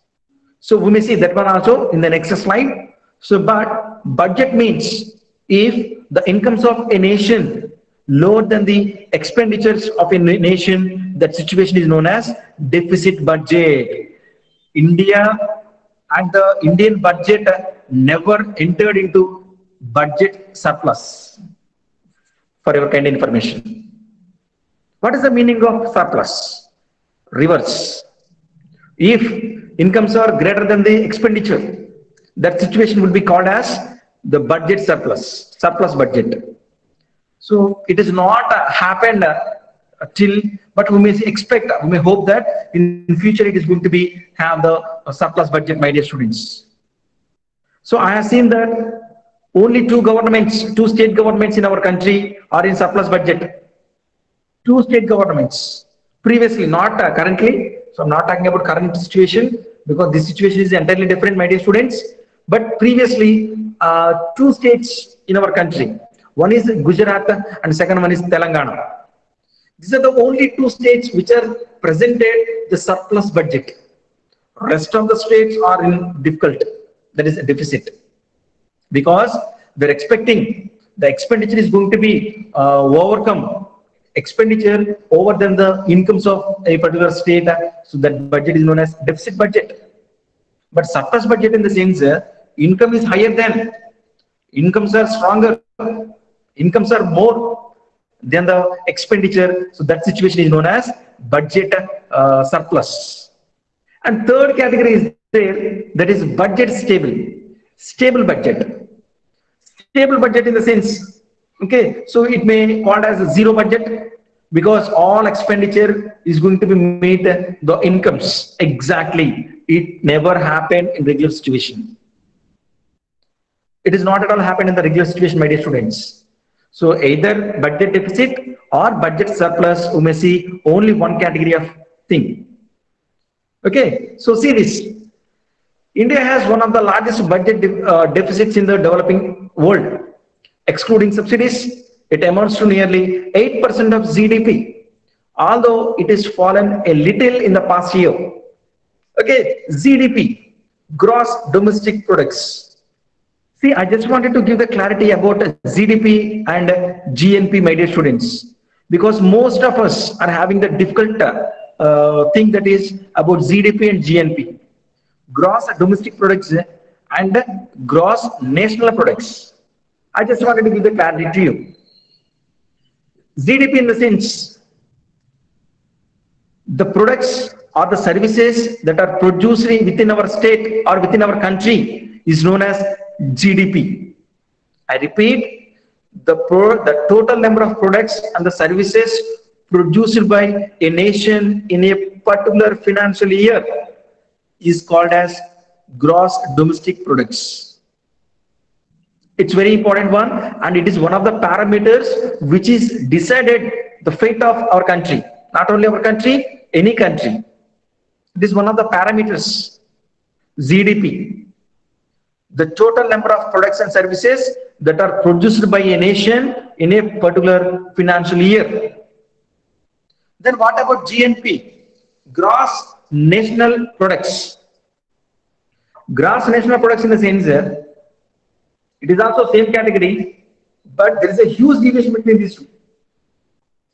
So we may see that one also in the next slide. So, but budget means if the incomes of a nation lower than the expenditures of a nation, that situation is known as deficit budget. India and the Indian budget never entered into budget surplus for your kind information. What is the meaning of surplus? Reverse. If incomes are greater than the expenditure, that situation will be called as the budget surplus, surplus budget. So it has not happened till, but we may expect, we may hope that in future it is going to be have the surplus budget, my dear students. So I have seen that only two state governments in our country are in surplus budget. Two state governments. Previously, not currently. So I'm not talking about current situation because this situation is entirely different, my dear students. But previously, two states in our country. One is Gujarat and second one is Telangana. These are the only two states which are presented the surplus budget. Rest of the states are in difficult, that is a deficit. Because they're expecting the expenditure is going to be overcome expenditure over than the incomes of a particular state. So that budget is known as deficit budget. But surplus budget in the sense income is higher than, incomes are stronger, incomes are more than the expenditure. So that situation is known as budget surplus. And third category is there, that is budget stable. Stable budget. Stable budget in the sense, okay, so it may be called as a zero budget because all expenditure is going to be meet the incomes exactly. It never happened in regular situation. It is not at all happened in the regular situation, my dear students. So either budget deficit or budget surplus, we may see only one category of thing. Okay, so see this. India has one of the largest budget deficits in the developing world. Excluding subsidies, it amounts to nearly 8% of GDP, although it has fallen a little in the past year. Okay, GDP, gross domestic products. See, I just wanted to give the clarity about GDP and GNP, my dear students, because most of us are having the difficult thing that is about GDP and GNP. Gross domestic products and gross national products. I just wanted to give the clarity to you. GDP in the sense, the products or the services that are produced within our state or within our country is known as GDP. I repeat, the total number of products and the services produced by a nation in a particular financial year is called as gross domestic products. It's very important one, and it is one of the parameters which is decided the fate of our country. Not only our country, any country. It is one of the parameters. GDP. The total number of products and services that are produced by a nation in a particular financial year. Then what about GNP? Gross national products. Gross national products in the sense, it is also same category, but there is a huge deviation between these two.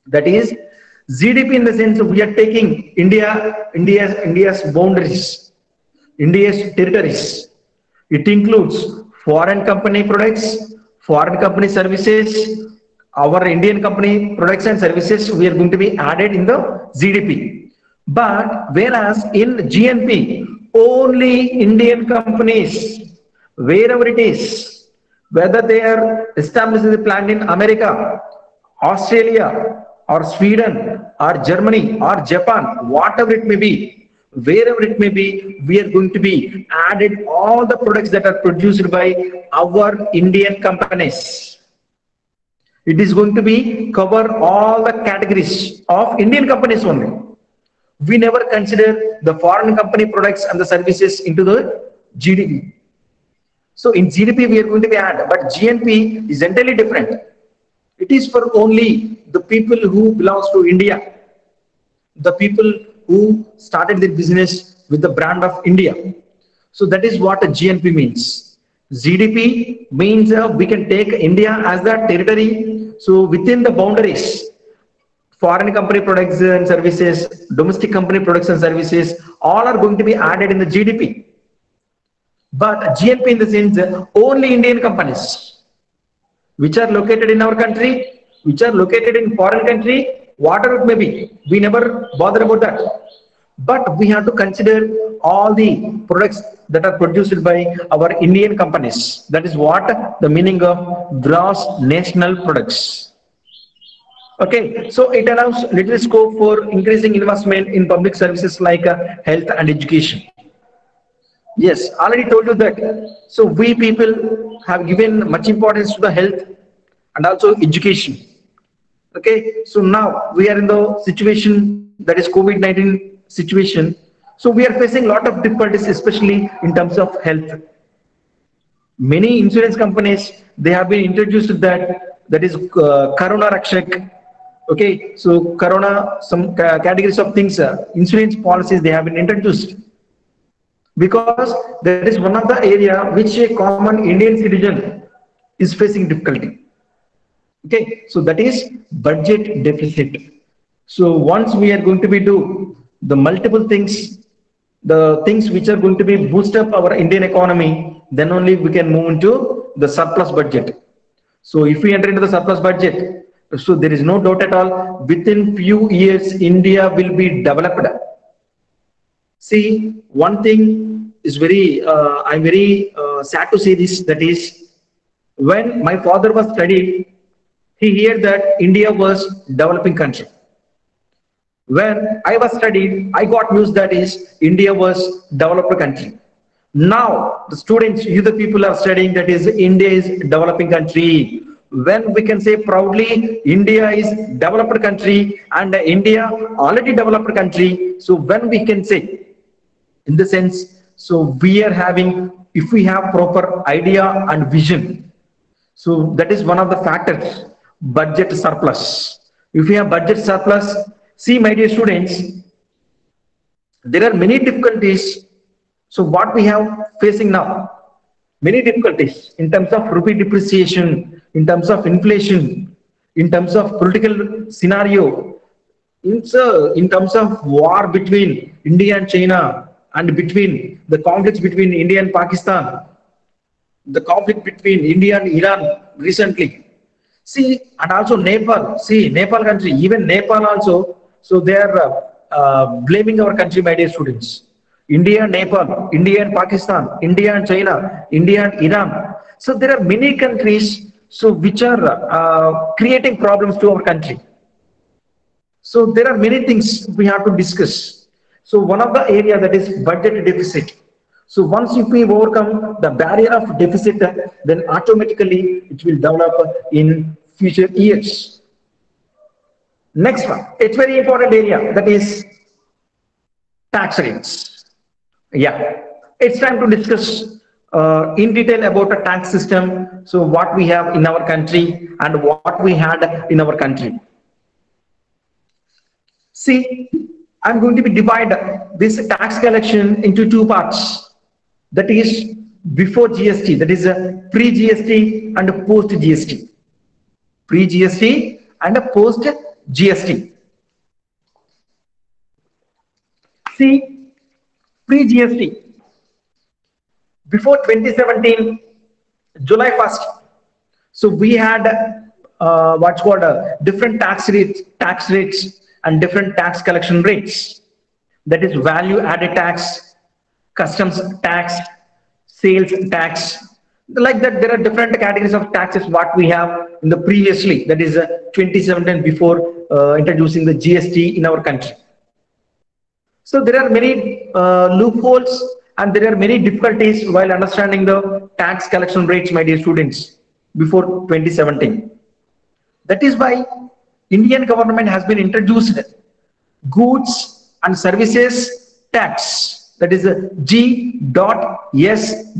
That is, GDP in the sense we are taking India's boundaries, India's territories. It includes foreign company products, foreign company services, our Indian company products and services we are going to be added in the GDP. But whereas in GNP, only Indian companies, wherever it is, whether they are established as a plant in America, Australia, or Sweden, or Germany, or Japan, whatever it may be, wherever it may be, we are going to be added all the products that are produced by our Indian companies. It is going to be cover all the categories of Indian companies only. We never consider the foreign company products and the services into the GDP. So in GDP we are going to be added, but GNP is entirely different. It is for only the people who belongs to India, the people who started their business with the brand of India. So that is what a GNP means. GDP means we can take India as the territory. So within the boundaries, foreign company products and services, domestic company products and services, all are going to be added in the GDP. But GNP in the sense only Indian companies, which are located in our country, which are located in foreign country, whatever it may be. We never bother about that. But we have to consider all the products that are produced by our Indian companies. That is what the meaning of gross national products. Okay, so it allows little scope for increasing investment in public services like health and education. Yes, already told you that. So we people have given much importance to the health and also education. Okay, so now we are in the situation that is COVID-19 situation. So we are facing a lot of difficulties, especially in terms of health. Many insurance companies, they have been introduced that is Corona Rakshak. Okay, so Corona, some categories of things, insurance policies, they have been introduced. Because that is one of the area which a common Indian citizen is facing difficulty. Okay, so that is budget deficit. So once we are going to be do the multiple things, the things which are going to be boost up our Indian economy, then only we can move into the surplus budget. So if we enter into the surplus budget, so there is no doubt at all, within few years, India will be developed. See, one thing is I'm very sad to say this, that is, when my father was studying, he heard that India was developing country. When I was studying, I got news that is, India was developed country. Now, the students, you the people are studying that is, India is developing country. When we can say proudly, India is developed country and India already developed country. So when we can say, in the sense, so we are having, if we have proper idea and vision, so that is one of the factors, budget surplus. If we have budget surplus, see my dear students, there are many difficulties. So what we have facing now, many difficulties in terms of rupee depreciation, in terms of inflation, in terms of political scenario, in terms of war between India and China, and between the conflicts between India and Pakistan, the conflict between India and Iran recently. See, and also Nepal, see, Nepal country, even Nepal also, so they are blaming our country, my dear students. India and Nepal, India and Pakistan, India and China, India and Iran. So there are many countries so which are creating problems to our country. So there are many things we have to discuss. So one of the area that is budget deficit. So once if we overcome the barrier of deficit, then automatically it will develop in future years. Next one, it's very important area, that is tax rates. Yeah, it's time to discuss in detail about the tax system. So what we have in our country and what we had in our country. See, I'm going to be divide this tax collection into two parts. That is before GST, that is pre-GST and post-GST. Pre-GST and post-GST. See, pre-GST, before 2017, July 1st, so we had what's called different tax rates and different tax collection rates. That is value added tax, customs tax, sales tax. Like that, there are different categories of taxes what we have in the previously, that is 2017 before introducing the GST in our country. So there are many loopholes and there are many difficulties while understanding the tax collection rates, my dear students, before 2017. That is why Indian government has been introduced goods and services tax, that is G.S.T.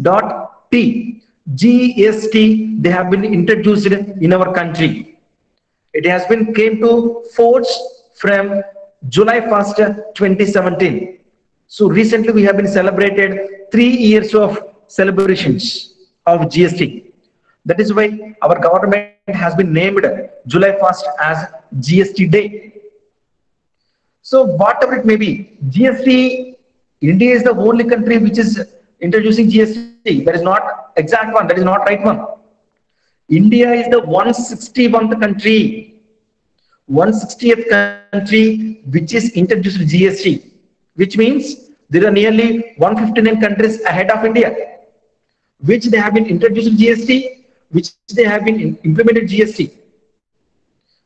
GST, they have been introduced in our country. It has been came to force from July 1st, 2017. So recently we have been celebrated 3 years of celebrations of GST. That is why our government has been named July 1st as GST Day. So whatever it may be, GST, India is the only country which is introducing GST. That is not exact one, that is not right one. India is the 161st country, 160th country which is introduced GST, which means there are nearly 159 countries ahead of India, which they have been introduced GST, which they have been implemented GST.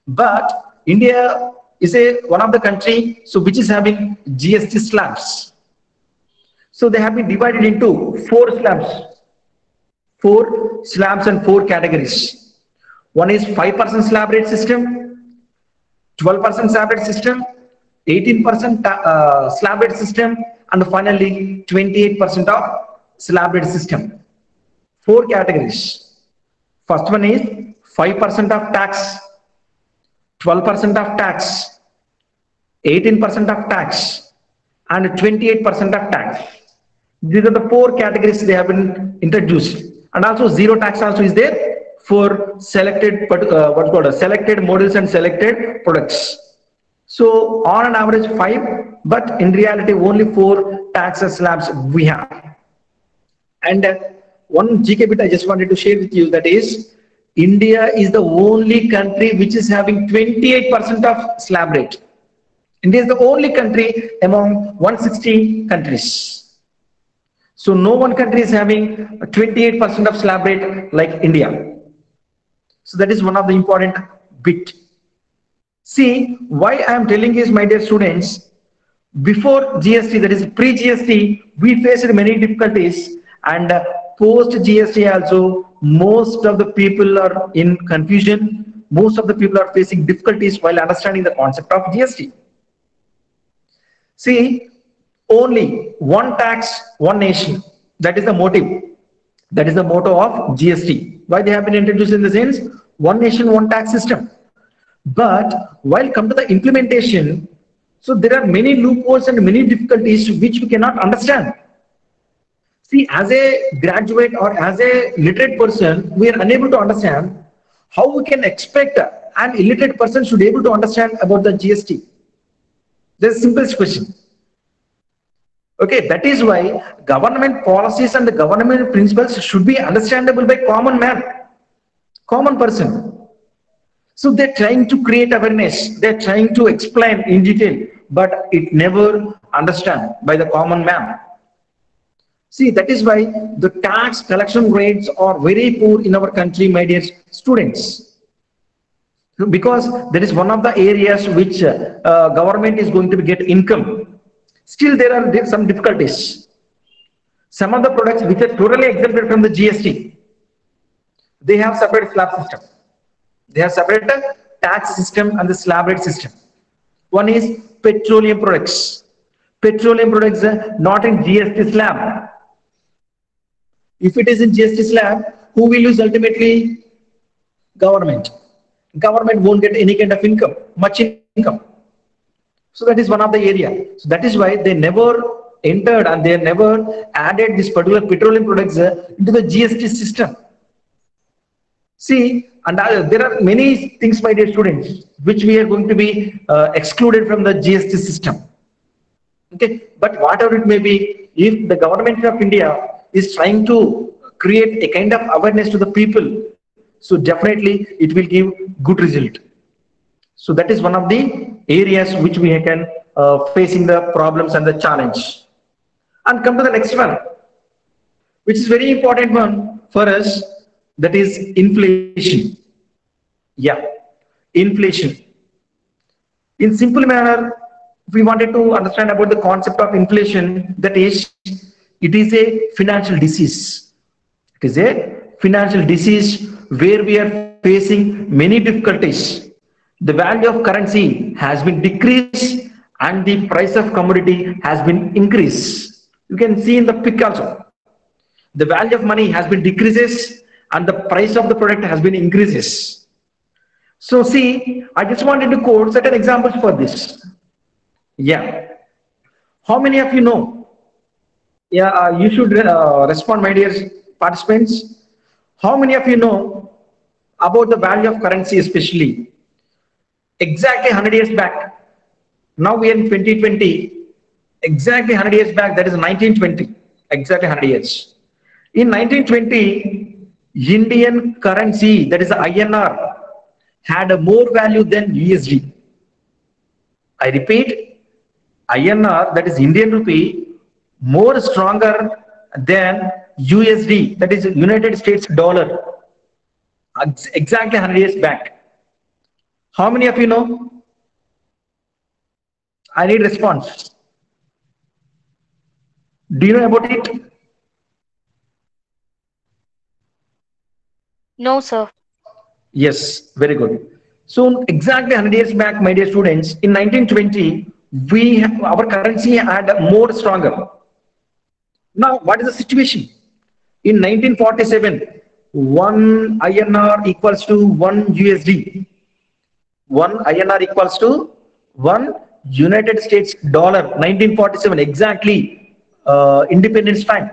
But India is one of the country so which is having GST slabs. So they have been divided into four slabs and four categories. One is 5% slab rate system, 12% slab rate system, 18% slab rate system, and finally 28% of slab rate system. Four categories. First one is 5% of tax, 12% of tax, 18% of tax, and 28% of tax. These are the four categories they have been introduced. And also zero tax also is there for selected selected models and selected products. So on an average 5, but in reality only 4 tax slabs we have. And one GK bit I just wanted to share with you, that is India is the only country which is having 28% of slab rate. India is the only country among 160 countries. So no one country is having 28% of slab rate like India. So that is one of the important bit. See, why I am telling is, my dear students, before GST, that is pre-GST, we faced many difficulties, and post GST also, most of the people are in confusion. Most of the people are facing difficulties while understanding the concept of GST. See, only one tax, one nation. That is the motive. That is the motto of GST. Why they have been introduced in the sense, one nation, one tax system. But while come to the implementation, so there are many loopholes and many difficulties which we cannot understand. See, as a graduate or as a literate person, we are unable to understand how we can expect an illiterate person should be able to understand about the GST. That's the simplest question. Okay, that is why government policies and the government principles should be understandable by common man, common person. So they're trying to create awareness, they're trying to explain in detail, but it never understood by the common man. See, that is why the tax collection rates are very poor in our country, my dear students. Because that is one of the areas which government is going to get income. Still there are some difficulties. Some of the products which are totally exempted from the GST, they have separate slab system. They have separate tax system and the slab rate system. One is petroleum products. Petroleum products are not in GST slab. If it is in GST slab, who will lose ultimately? Government. Government won't get any kind of income, much income. So that is one of the area. So that is why they never entered and they never added this particular petroleum products into the GST system. See, and there are many things, my dear students, which we are going to be excluded from the GST system. Okay, but whatever it may be, if the government of India is trying to create a kind of awareness to the people, so definitely it will give good result. So that is one of the areas which we can facing the problems and the challenge. And come to the next one, which is very important one for us, that is inflation. Yeah, inflation. In simple manner, we wanted to understand about the concept of inflation, that is, it is a financial disease. It is a financial disease where we are facing many difficulties. The value of currency has been decreased and the price of commodity has been increased. You can see in the pic also. The value of money has been decreases and the price of the product has been increases. So see, I just wanted to quote certain examples for this. Yeah. How many of you know? Yeah, you should respond, my dear participants. How many of you know about the value of currency, especially? Exactly 100 years back. Now we are in 2020. Exactly 100 years back, that is 1920. Exactly 100 years. In 1920, Indian currency, that is the INR, had a more value than USD. I repeat, INR, that is Indian rupee, more stronger than USD, that is United States dollar, exactly 100 years back. How many of you know? I need response. Do you know about it? No, sir. Yes, very good. So exactly 100 years back, my dear students, in 1920, our currency had more stronger. Now, what is the situation? In 1947, 1 INR equals to 1 USD. 1 INR equals to 1 United States dollar. 1947, exactly independence time.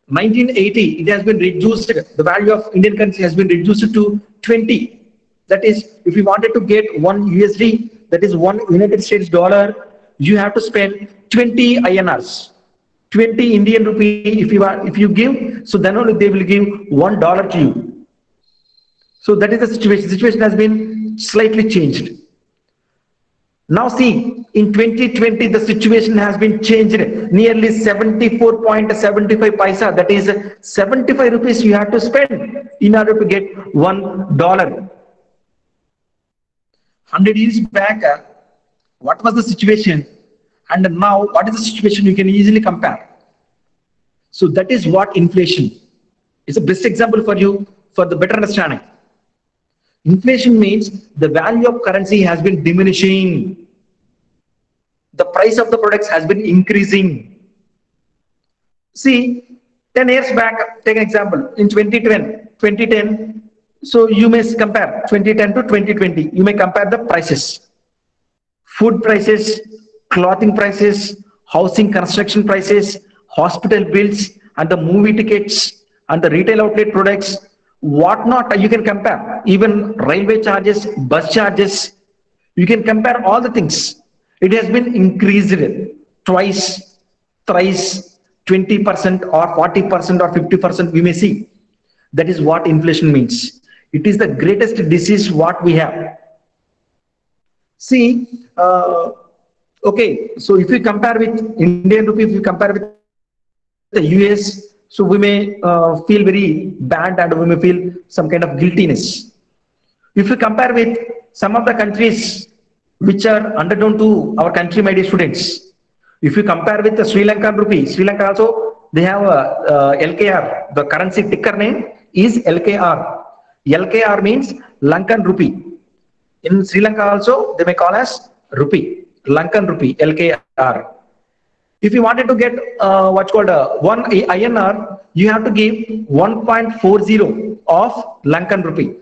1980, it has been reduced. The value of Indian currency has been reduced to 20. That is, if you wanted to get 1 USD, that is 1 United States dollar, you have to spend 20 INRs. 20 Indian rupee if you give, so then only they will give $1 to you. So that is the situation. The situation has been slightly changed. Now see, in 2020 the situation has been changed. Nearly 74.75 paisa, that is 75 rupees you have to spend in order to get $1. 100 years back, what was the situation? And now what is the situation? You can easily compare. So that is what inflation is. A best example for you for the better understanding. Inflation means the value of currency has been diminishing. The price of the products has been increasing. See, 10 years back, take an example, in 2010, so you may compare 2010 to 2020, you may compare the prices. Food prices, clothing prices, housing construction prices, hospital bills, and the movie tickets, and the retail outlet products, whatnot, you can compare. Even railway charges, bus charges, you can compare all the things. It has been increased twice, thrice, 20% or 40% or 50%, we may see. That is what inflation means. It is the greatest disease what we have. See, okay, so if we compare with Indian rupee, if we compare with the US, so we may feel very bad and we may feel some kind of guiltiness. If we compare with some of the countries which are underdone to our country, my dear students, if you compare with the Sri Lankan rupee, Sri Lanka also, they have a LKR, the currency ticker name is LKR. LKR means Lankan rupee. In Sri Lanka also, they may call as rupee, Lankan rupee, LKR. If you wanted to get what's called 1 INR, you have to give 1.40 of Lankan rupee,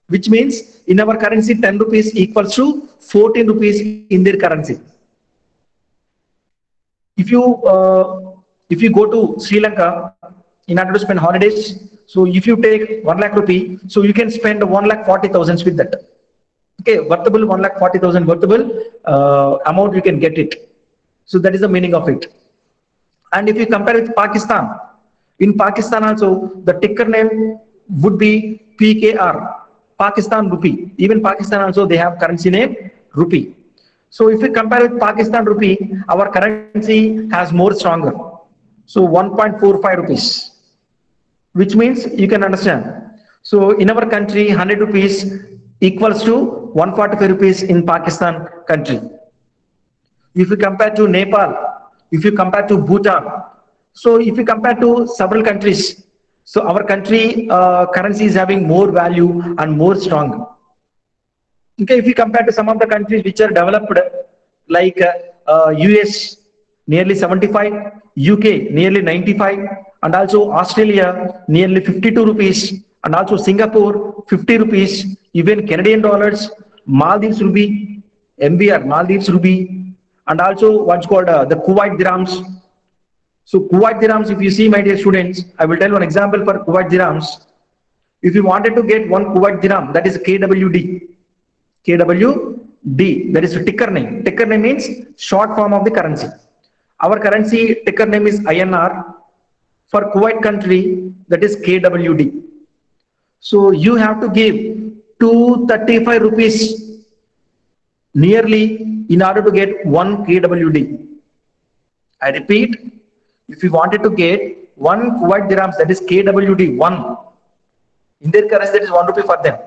which means in our currency 10 rupees equals to 14 rupees in their currency. If you go to Sri Lanka in order to spend holidays, so if you take 1 lakh rupee, so you can spend 1,40,000 with that. Okay, worthable 1,40,000 worthable amount you can get it. So that is the meaning of it. And if you compare with Pakistan, in Pakistan also the ticker name would be PKR, Pakistan rupee. Even Pakistan also they have currency name rupee. So if we compare with Pakistan rupee, our currency has more stronger. So 1.45 rupees, which means you can understand. So in our country, 100 rupees equals to 145 rupees in Pakistan country. If you compare to Nepal, if you compare to Bhutan, so if you compare to several countries, so our country currency is having more value and more strong. Okay, if you compare to some of the countries which are developed, like US nearly 75, UK nearly 95, and also Australia nearly 52 rupees, and also Singapore 50 rupees, even Canadian dollars, Maldives rupee, MBR Maldives rupee, and also what's called the Kuwait dirhams. So Kuwait dirhams, if you see, my dear students, I will tell one example for Kuwait dirhams. If you wanted to get 1 Kuwait dirham, that is KWD. KWD, that is a ticker name. Ticker name means short form of the currency. Our currency ticker name is INR. For Kuwait country, that is KWD. So you have to give 235 rupees nearly in order to get 1 KWD. I repeat, if you wanted to get 1 Kuwait dirhams, that is KWD 1, in their currency that is 1 rupee for them.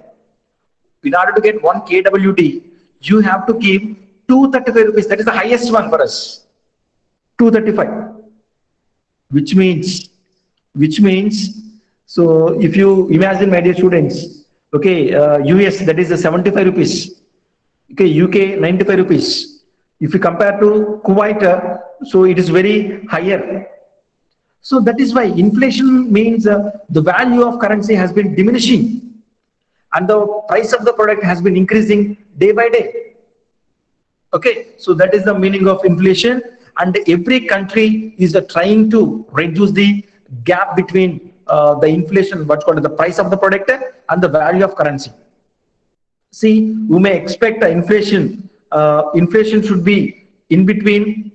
In order to get 1 KWD, you have to give 235 rupees. That is the highest one for us. 235. Which means, so if you imagine, my dear students, okay, US, that is the 75 rupees. Okay, UK 95 rupees. If you compare to Kuwait, so it is very higher. So that is why inflation means the value of currency has been diminishing and the price of the product has been increasing day by day. Okay, so that is the meaning of inflation, and every country is trying to reduce the gap between the inflation, what's called the price of the product, and the value of currency. See, we may expect inflation. Inflation should be in between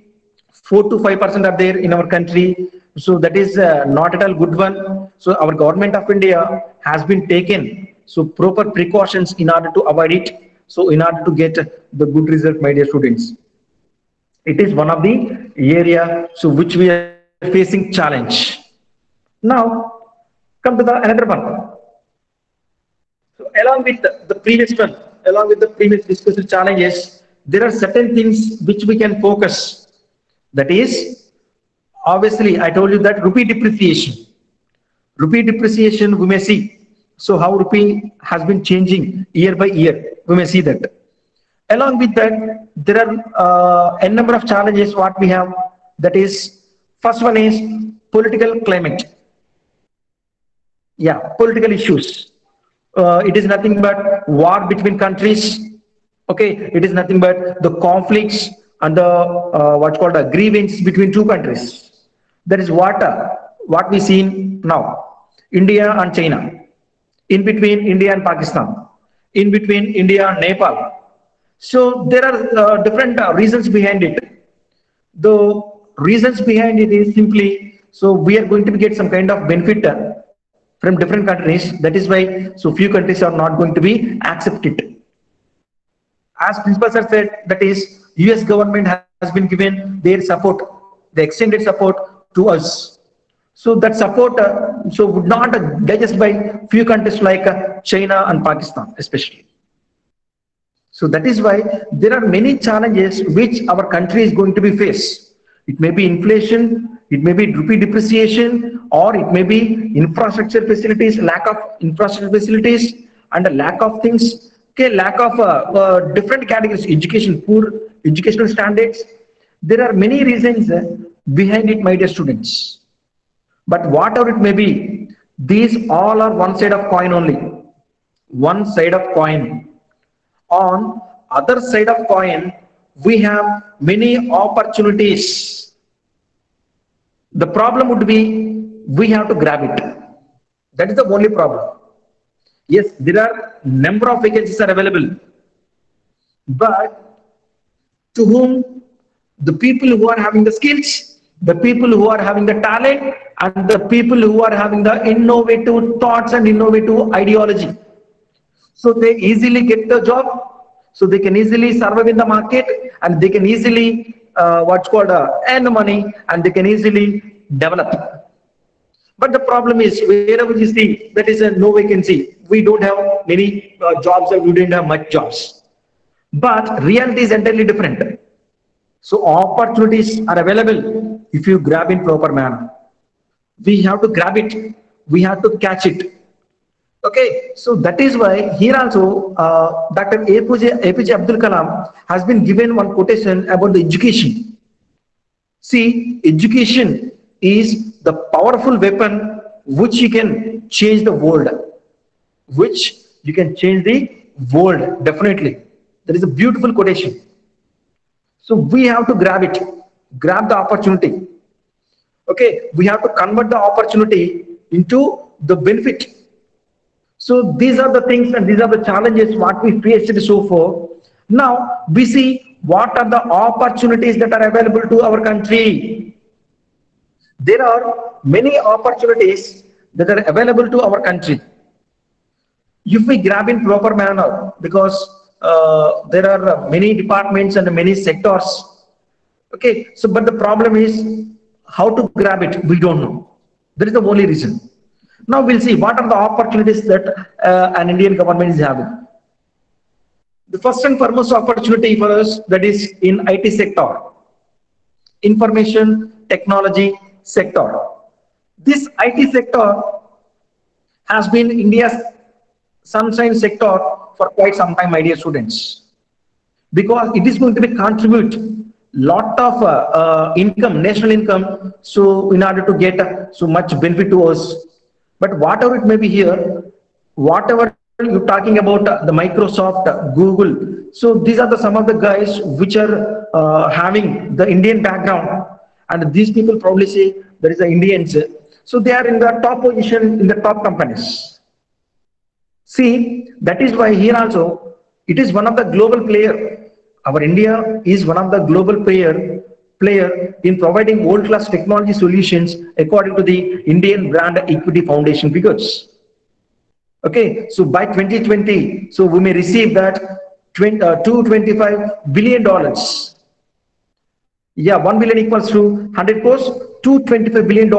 4 to 5% are there in our country. So that is not at all good one. So our government of India has been taken so proper precautions in order to avoid it. So in order to get the good result, my dear students, it is one of the area so which we are facing challenge. Now come to the another one. So along with the previous one, along with the previous discussed challenges, there are certain things which we can focus. That is, obviously, I told you that rupee depreciation. Rupee depreciation, we may see. So how rupee has been changing year by year, we may see that. Along with that, there are a number of challenges what we have. That is, first one is political climate. Yeah, political issues. It is nothing but war between countries. Okay, it is nothing but the conflicts and the what's called a grievance between two countries. That is what we see now. India and China, in between India and Pakistan, in between India and Nepal. So there are different reasons behind it. The reasons behind it is simply, so we are going to get some kind of benefit from different countries. That is why so few countries are not going to be accepted. As Principal Sir said, that is, US government has been given their support, the extended support to us. So that support so would not digest by few countries like China and Pakistan especially. So that is why there are many challenges which our country is going to be faced. It may be inflation, it may be rupee depreciation, or it may be infrastructure facilities, lack of infrastructure facilities, and a lack of things. Okay, lack of different categories, education, poor educational standards. There are many reasons behind it, my dear students. But whatever it may be, these all are one side of coin only. One side of coin. On other side of coin, we have many opportunities. The problem would be we have to grab it. That is the only problem. Yes, there are number of vacancies are available, but to whom? The people who are having the skills, the people who are having the talent, and the people who are having the innovative thoughts and innovative ideology. So they easily get the job, so they can easily survive in the market, and they can easily what's called earn money, and they can easily develop. But the problem is, wherever you see, that is a no vacancy. We don't have many jobs, and we don't have much jobs. But reality is entirely different. So opportunities are available if you grab in proper manner. We have to grab it. We have to catch it. Okay, so that is why here also Dr. APJ Abdul Kalam has been given one quotation about the education. See, education is the powerful weapon which you can change the world. Which you can change the world, definitely. That is a beautiful quotation. So we have to grab it, grab the opportunity. Okay, we have to convert the opportunity into the benefit. So these are the things and these are the challenges what we faced so far. Now we see what are the opportunities that are available to our country. There are many opportunities that are available to our country if we grab in proper manner, because there are many departments and many sectors. Okay, so but the problem is how to grab it, we don't know. That is the only reason. Now we'll see what are the opportunities that an Indian government is having. The first and foremost opportunity for us, that is in IT sector, information technology sector. This IT sector has been India's sunshine sector for quite some time, my dear students, because it is going to be contribute lot of income, national income, so in order to get so much benefit to us. But whatever it may be here, whatever you're talking about, the Microsoft, Google, so these are the some of the guys which are having the Indian background, and these people probably say there is the Indians, so they are in the top position in the top companies. See, that is why here also it is one of the global player. Our India is one of the global player in providing world-class technology solutions according to the Indian Brand Equity Foundation figures. Okay, so by 2020, so we may receive that $225 billion. Yeah, 1 billion equals to 100 crores, $225 billion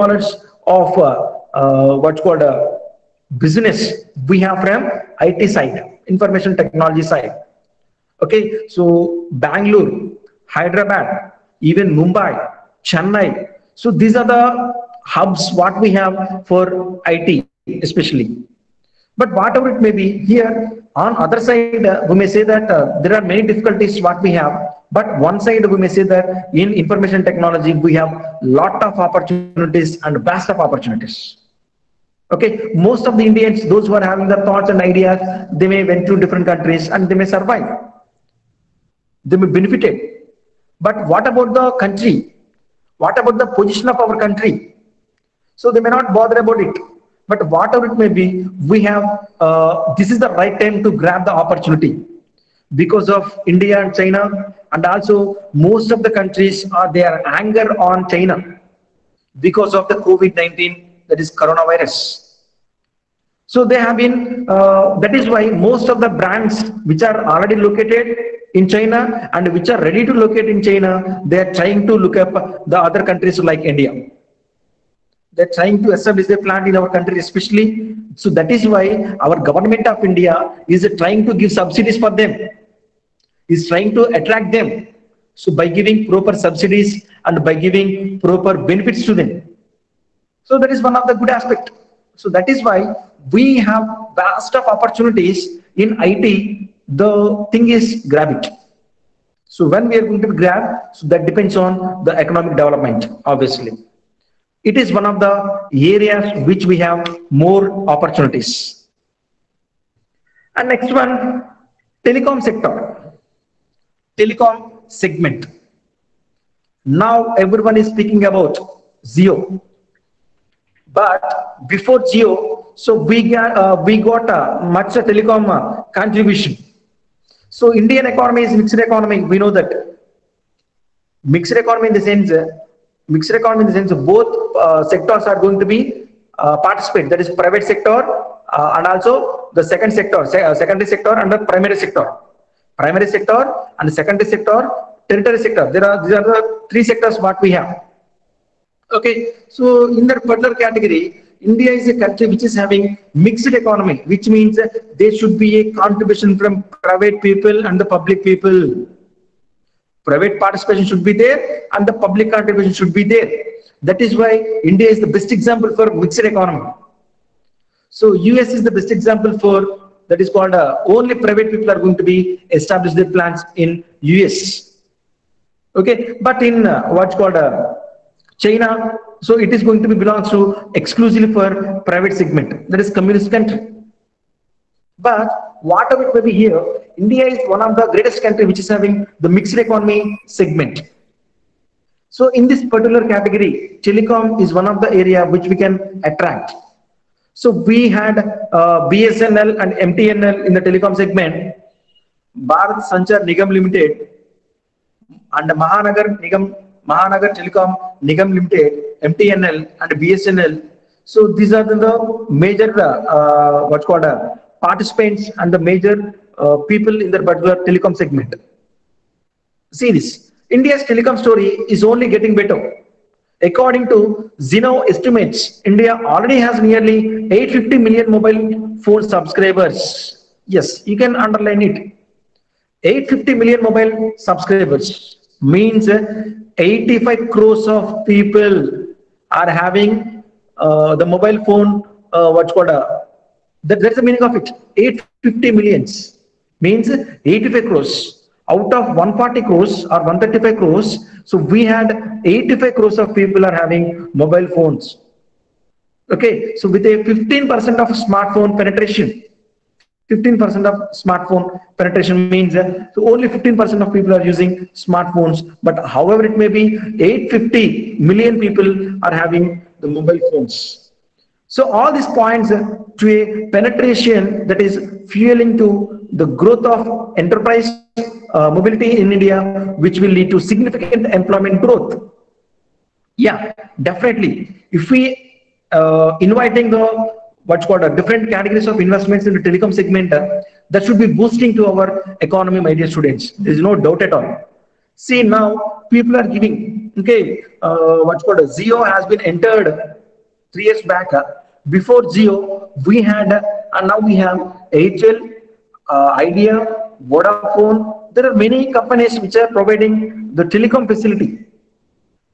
of what's called a business we have from IT side, information technology side. Okay, so Bangalore, Hyderabad, even Mumbai, Chennai. So these are the hubs what we have for IT especially. But whatever it may be, here on other side, we may say that there are many difficulties what we have. But one side we may say that in information technology, we have lot of opportunities and vast of opportunities. Okay, most of the Indians, those who are having the thoughts and ideas, they may went to different countries and they may survive. They may benefit it. But what about the country? What about the position of our country? So they may not bother about it. But whatever it may be, we have, this is the right time to grab the opportunity because of India and China, and also most of the countries are their anger on China because of the COVID-19, that is coronavirus. So they have been, that is why most of the brands which are already located in China and which are ready to locate in China, they are trying to look up the other countries like India. They're trying to establish their plant in our country especially. So that is why our government of India is trying to give subsidies for them, is trying to attract them. So by giving proper subsidies and by giving proper benefits to them. So that is one of the good aspect. So that is why we have vast of opportunities in IT. The thing is grab it. So when we are going to grab, so that depends on the economic development, obviously. It is one of the areas which we have more opportunities. And next one, telecom sector, telecom segment. Now everyone is speaking about Jio, but before Jio, so we got much telecom contribution. So Indian economy is mixed economy. We know that mixed economy in the sense. Both sectors are going to be participate, that is private sector and also the secondary sector and the primary sector and the secondary sector, tertiary sector. These are the three sectors what we have. Okay, so in that particular category, India is a country which is having mixed economy, which means there should be a contribution from private people and the public people. Private participation should be there and the public contribution should be there. That is why India is the best example for mixed economy. So US is the best example for, that is called only private people are going to be establish their plants in US. Okay, but in what's called China, so it is going to be belongs to exclusively for private segment, that is communist country. But whatever it may be here, India is one of the greatest country which is having the mixed economy segment. So in this particular category, telecom is one of the area which we can attract. So we had BSNL and MTNL in the telecom segment, Bharat Sanchar Nigam Limited and Mahanagar Telecom Nigam Limited. MTNL and BSNL. So these are the major what's called participants and the major people in the particular telecom segment. See this, India's telecom story is only getting better. According to Zeno estimates, India already has nearly 850 million mobile phone subscribers. Yes, you can underline it. 850 million mobile subscribers means 85 crores of people are having the mobile phone, what's called that's the meaning of it. 850 millions means 85 crores. Out of 140 crores or 135 crores, so we had 85 crores of people are having mobile phones. Okay, so with a 15% of smartphone penetration, 15% of smartphone penetration means so only 15% of people are using smartphones, but however it may be, 850 million people are having the mobile phones. So all these points to a penetration that is fueling to the growth of enterprise mobility in India, which will lead to significant employment growth. Yeah, definitely. If we inviting the what's called different categories of investments in the telecom segment, that should be boosting to our economy, my dear students. There is no doubt at all. See, now people are giving, okay, what's called Zio has been entered 3 years back. Before Zio, we had, and now we have Airtel, Idea, Vodafone. There are many companies which are providing the telecom facility.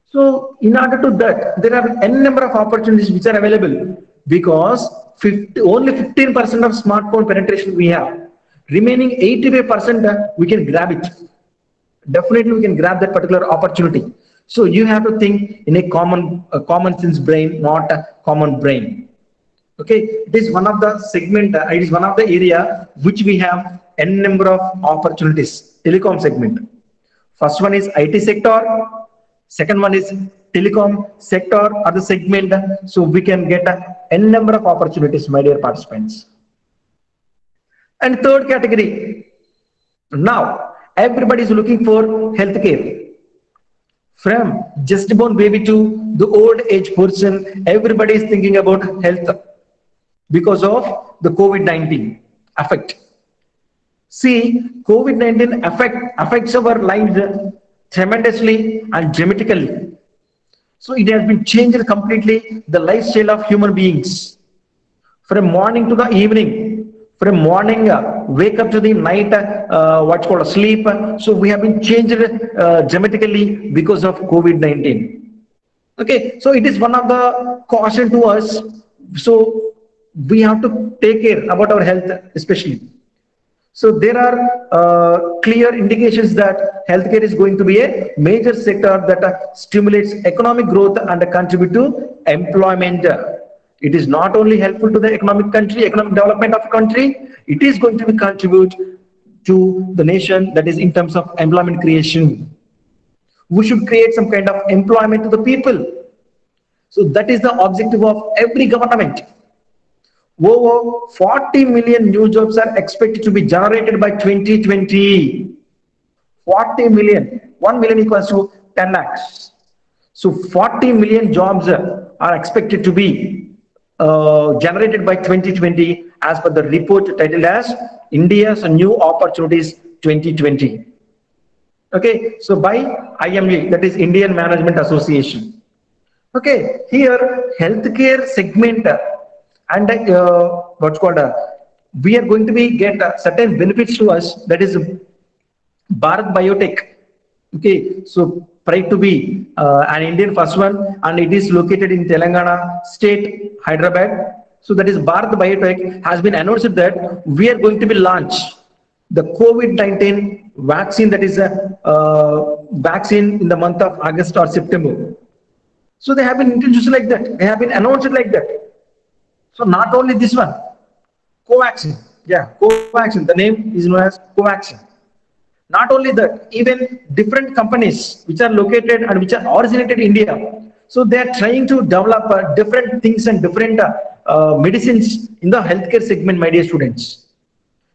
So in order to that, there are n number of opportunities which are available because only 15% of smartphone penetration we have. Remaining 85% we can grab it. Definitely we can grab that particular opportunity. So you have to think in a common sense brain, not a common brain. Okay, it is one of the segment, it is one of the area which we have n number of opportunities, telecom segment. First one is IT sector, second one is telecom sector or the segment, so we can get n number of opportunities, my dear participants. And third category, now everybody is looking for healthcare. From just born baby to the old age person, everybody is thinking about health because of the COVID-19 effect. See, COVID-19 affects our lives tremendously and dramatically. So it has been changed completely the lifestyle of human beings. From morning to the evening, from morning wake up to the night, what's called sleep. So we have been changed dramatically because of COVID-19. Okay, so it is one of the caution to us. So we have to take care about our health, especially. So there are clear indications that healthcare is going to be a major sector that stimulates economic growth and contribute to employment. It is not only helpful to the economic development of country, it is going to be contribute to the nation, that is in terms of employment creation. We should create some kind of employment to the people. So that is the objective of every government. Over 40 million new jobs are expected to be generated by 2020. 40 million. 1 million equals to 10 lakhs. So 40 million jobs are expected to be generated by 2020 as per the report titled as India's New Opportunities 2020. Okay, so by IMA, that is Indian Management Association. Okay, here healthcare segment and what's called we are going to be get certain benefits to us, that is Bharat Biotech. Okay, so proud to be an Indian first one, and it is located in Telangana state, Hyderabad. So that is Bharat Biotech has been announced that we are going to be launch the COVID-19 vaccine, that is a vaccine in the month of August or September. So they have been introduced like that. They have been announced like that. So not only this one, Covaxin. Yeah, Covaxin. The name is known as Covaxin. Not only that, even different companies which are located and which are originated in India. So they are trying to develop different things and different medicines in the healthcare segment, my dear students.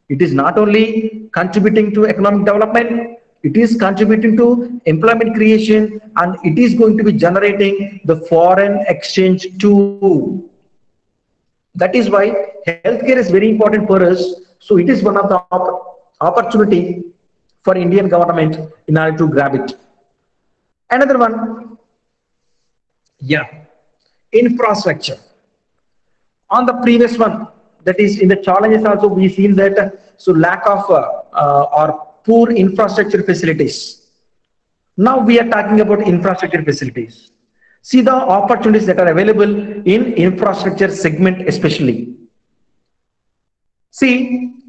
It is not only contributing to economic development, It is contributing to employment creation, and it is going to be generating the foreign exchange too. That is why healthcare is very important for us. So it is one of the opportunity for Indian government in order to grab it. Another one, yeah, infrastructure. On the previous one, that is in the challenges also we seen that so lack of or poor infrastructure facilities. Now we are talking about infrastructure facilities. See the opportunities that are available in infrastructure segment especially. See,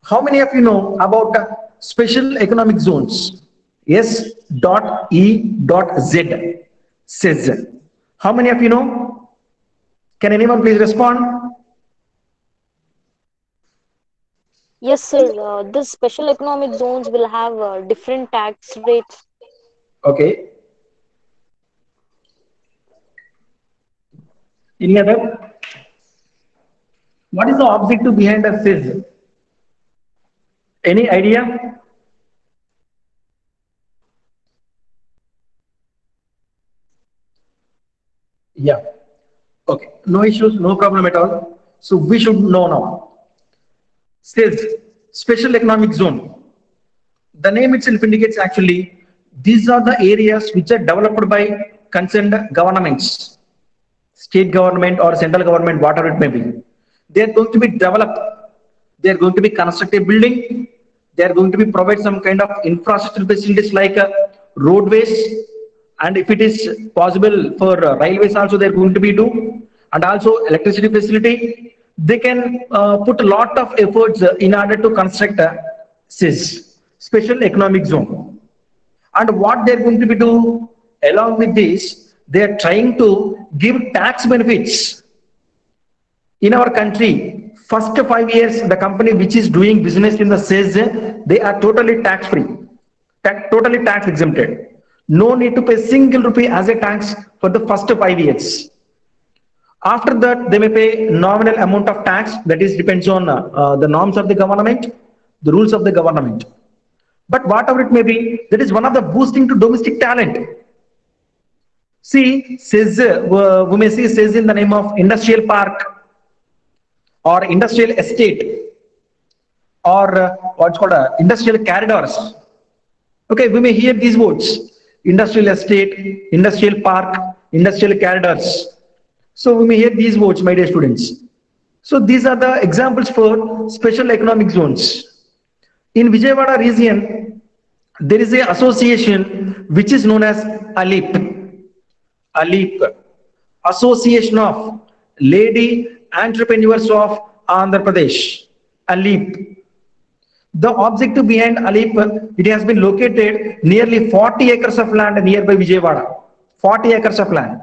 how many of you know about special economic zones? S.E.Z says. How many of you know? Can anyone please respond? Yes, sir. These special economic zones will have different tax rates. Okay. Any other? What is the objective behind a SIZ? Any idea? Yeah. Okay. No issues, no problem at all. So we should know now. SIZ, Special Economic Zone. The name itself indicates actually these are the areas which are developed by concerned governments, state government or central government, whatever it may be. They are going to be developed. They are going to be construct a building. They are going to be provide some kind of infrastructure facilities like roadways, and if it is possible for railways also they are going to be do, and also electricity facility. They can put a lot of efforts in order to construct a SIZ, Special Economic Zone. And what they're going to be do along with this, they are trying to give tax benefits. In our country, first 5 years, the company which is doing business in the SIZ, they are totally tax free, totally tax exempted. No need to pay single rupee as a tax for the first 5 years. After that, they may pay nominal amount of tax, that is depends on the norms of the government, the rules of the government. But whatever it may be, that is one of the boosting to domestic talent. See, says we may see says in the name of industrial park or industrial estate or what's called industrial corridors. Okay, we may hear these words: industrial estate, industrial park, industrial corridors. So we may hear these words, my dear students. So these are the examples for special economic zones. In Vijayawada region, there is an association which is known as ALEAP. ALEAP, Association of Lady Entrepreneurs of Andhra Pradesh. ALEAP. The objective behind ALEAP, it has been located nearly 40 acres of land nearby Vijayawada. 40 acres of land.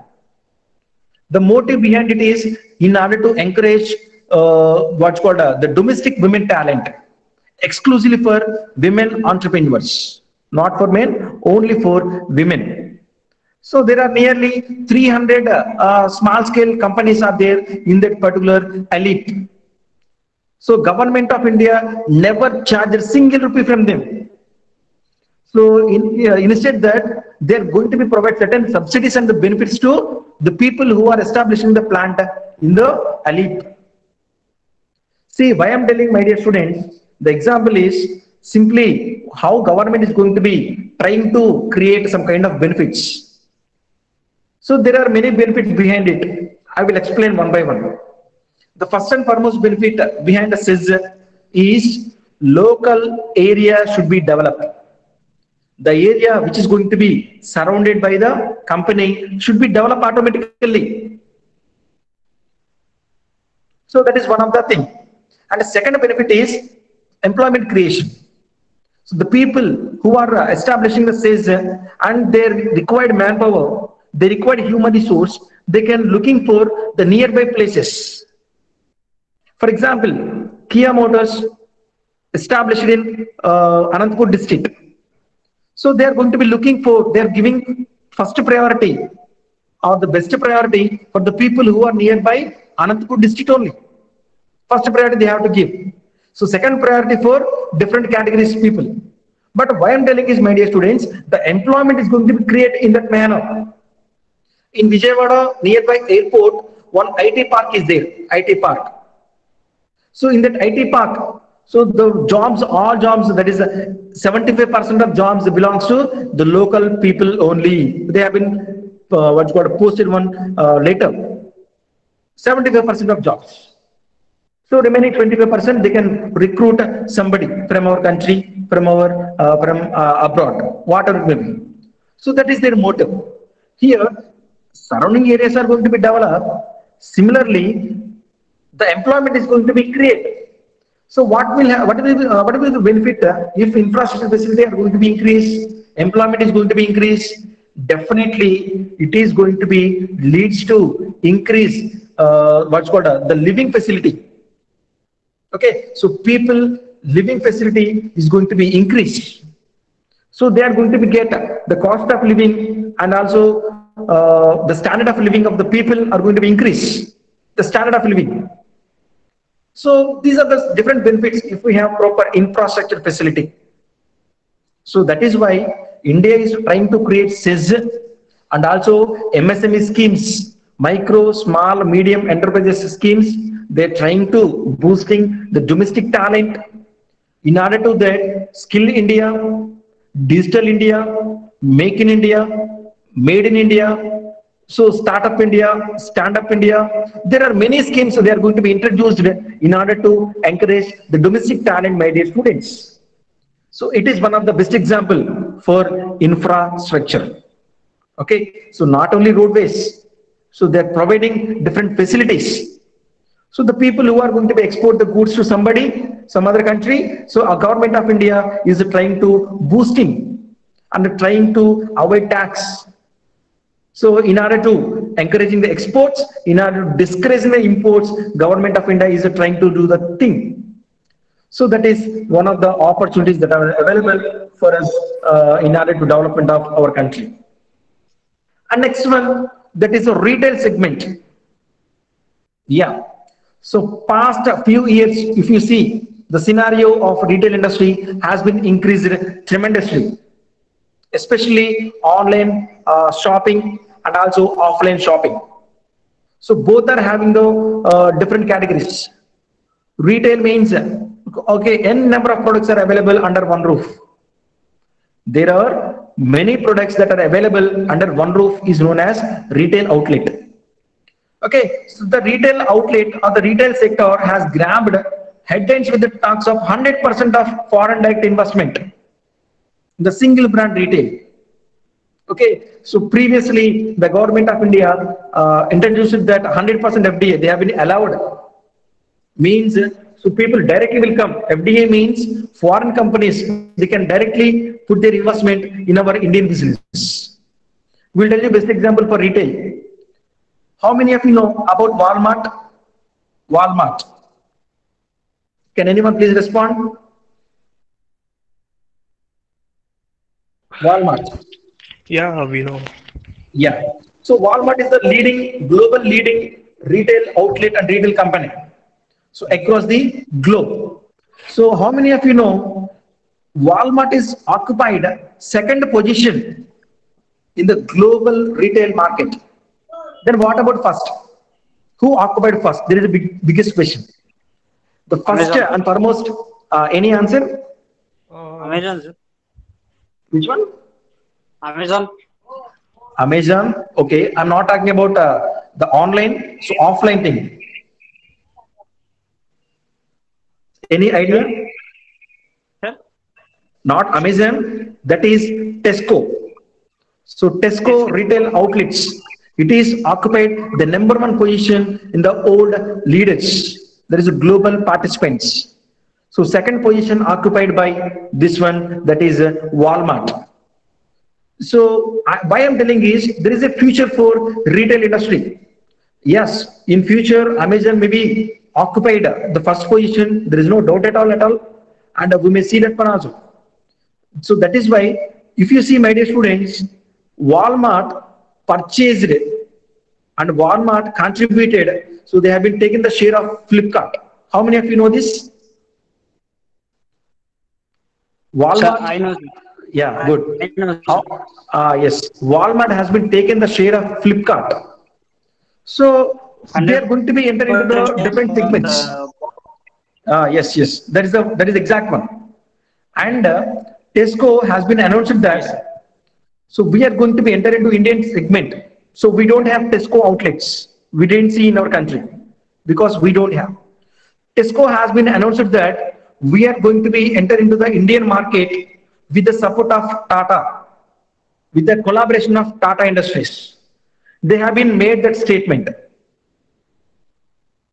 The motive behind it is in order to encourage what's called the domestic women talent, exclusively for women entrepreneurs, not for men, only for women. So there are nearly 300 small scale companies are there in that particular ALEAP. So government of India never charged a single rupee from them. So instead that they are going to be provide certain subsidies and the benefits to the people who are establishing the plant in the ALEAP. See, why I am telling my dear students, the example is simply how government is going to be trying to create some kind of benefits. So there are many benefits behind it. I will explain one by one. The first and foremost benefit behind the SIZ is local area should be developed. The area which is going to be surrounded by the company should be developed automatically. So that is one of the things. And the second benefit is employment creation. So the people who are establishing the SIZ and their required manpower, they require human resource, they can looking for the nearby places. For example, Kia Motors established in Anantapur district. So they are going to be looking for, they are giving first priority or the best priority for the people who are nearby Anantapur district only. First priority they have to give. So second priority for different categories of people. But why I'm telling is, my dear students, the employment is going to be created in that manner. In Vijayawada, nearby airport, one IT park is there, IT park. So in that IT park, so the jobs, all jobs, that is 75% of jobs belongs to the local people only. They have been what's called posted one later. 75% of jobs. So remaining 25% they can recruit somebody from our country, from our abroad, whatever it may be. So that is their motive. Here, surrounding areas are going to be developed. Similarly, the employment is going to be created. So what will be the benefit if infrastructure facility are going to be increased, employment is going to be increased? Definitely, it is going to be leads to increase what's called the living facility. Okay, so people living facility is going to be increased. So they are going to be get the cost of living, and also the standard of living of the people are going to be increased. The standard of living. So these are the different benefits if we have proper infrastructure facility. So that is why India is trying to create SEZ and also MSME schemes, micro, small, medium enterprises schemes. They're trying to boosting the domestic talent. In order to that, Skill India, Digital India, Make in India, Made in India, so Startup India, Stand Up India, there are many schemes they are going to be introduced in order to encourage the domestic talent, my dear students. So it is one of the best example for infrastructure. Okay, so not only roadways, so they are providing different facilities. So the people who are going to be export the goods to somebody, some other country, so a government of India is trying to boost him and trying to avoid tax. So in order to encouraging the exports, in order to discouraging the imports, government of India is trying to do the thing. So that is one of the opportunities that are available for us in order to development of our country. And next one, that is a retail segment. Yeah. So past a few years, if you see, the scenario of retail industry has been increased tremendously, especially online shopping and also offline shopping. So both are having the different categories. Retail means, okay, n number of products are available under one roof. There are many products that are available under one roof is known as retail outlet. Okay, so the retail outlet or the retail sector has grabbed headlines with the talks of 100% of foreign direct investment. The single brand retail. Okay, so previously the government of India introduced that 100% FDI, they have been allowed. Means, so people directly will come. FDI means foreign companies, they can directly put their investment in our Indian business. We'll tell you best example for retail. How many of you know about Walmart? Walmart. Can anyone please respond? Walmart. Yeah, we know. Yeah. So Walmart is the global leading retail outlet and retail company. So across the globe. So how many of you know Walmart is occupied second position in the global retail market? Then what about first? Who occupied first? There is a biggest question. The first Amazon. and foremost, any answer? Amazon, sir. Which one? Amazon. Amazon. Okay, I'm not talking about the online, so offline thing. Any idea? Sir? Not Amazon, that is Tesco. So Tesco retail outlets, it is occupied the #1 position in the old leaders. There is a global participants. So second position occupied by this one, that is Walmart. So why I'm telling is there is a future for retail industry. Yes, in future Amazon may be occupied the first position. There is no doubt at all, and we may see that one also. So that is why, if you see, my dear students, Walmart purchased and Walmart contributed. So they have been taking the share of Flipkart. How many of you know this? Sir, Walmart, I know. yeah, good. I know, sir. How, yes, Walmart has been taken the share of Flipkart. So they are going to be enter into the 100% different segments. Yes, yes, that is the exact one. And Tesco has been announced that so we are going to be enter into Indian segment. So we don't have Tesco outlets. We didn't see in our country because we don't have. Tesco has been announced that we are going to be enter into the Indian market with the support of Tata, with the collaboration of Tata Industries. They have been made that statement.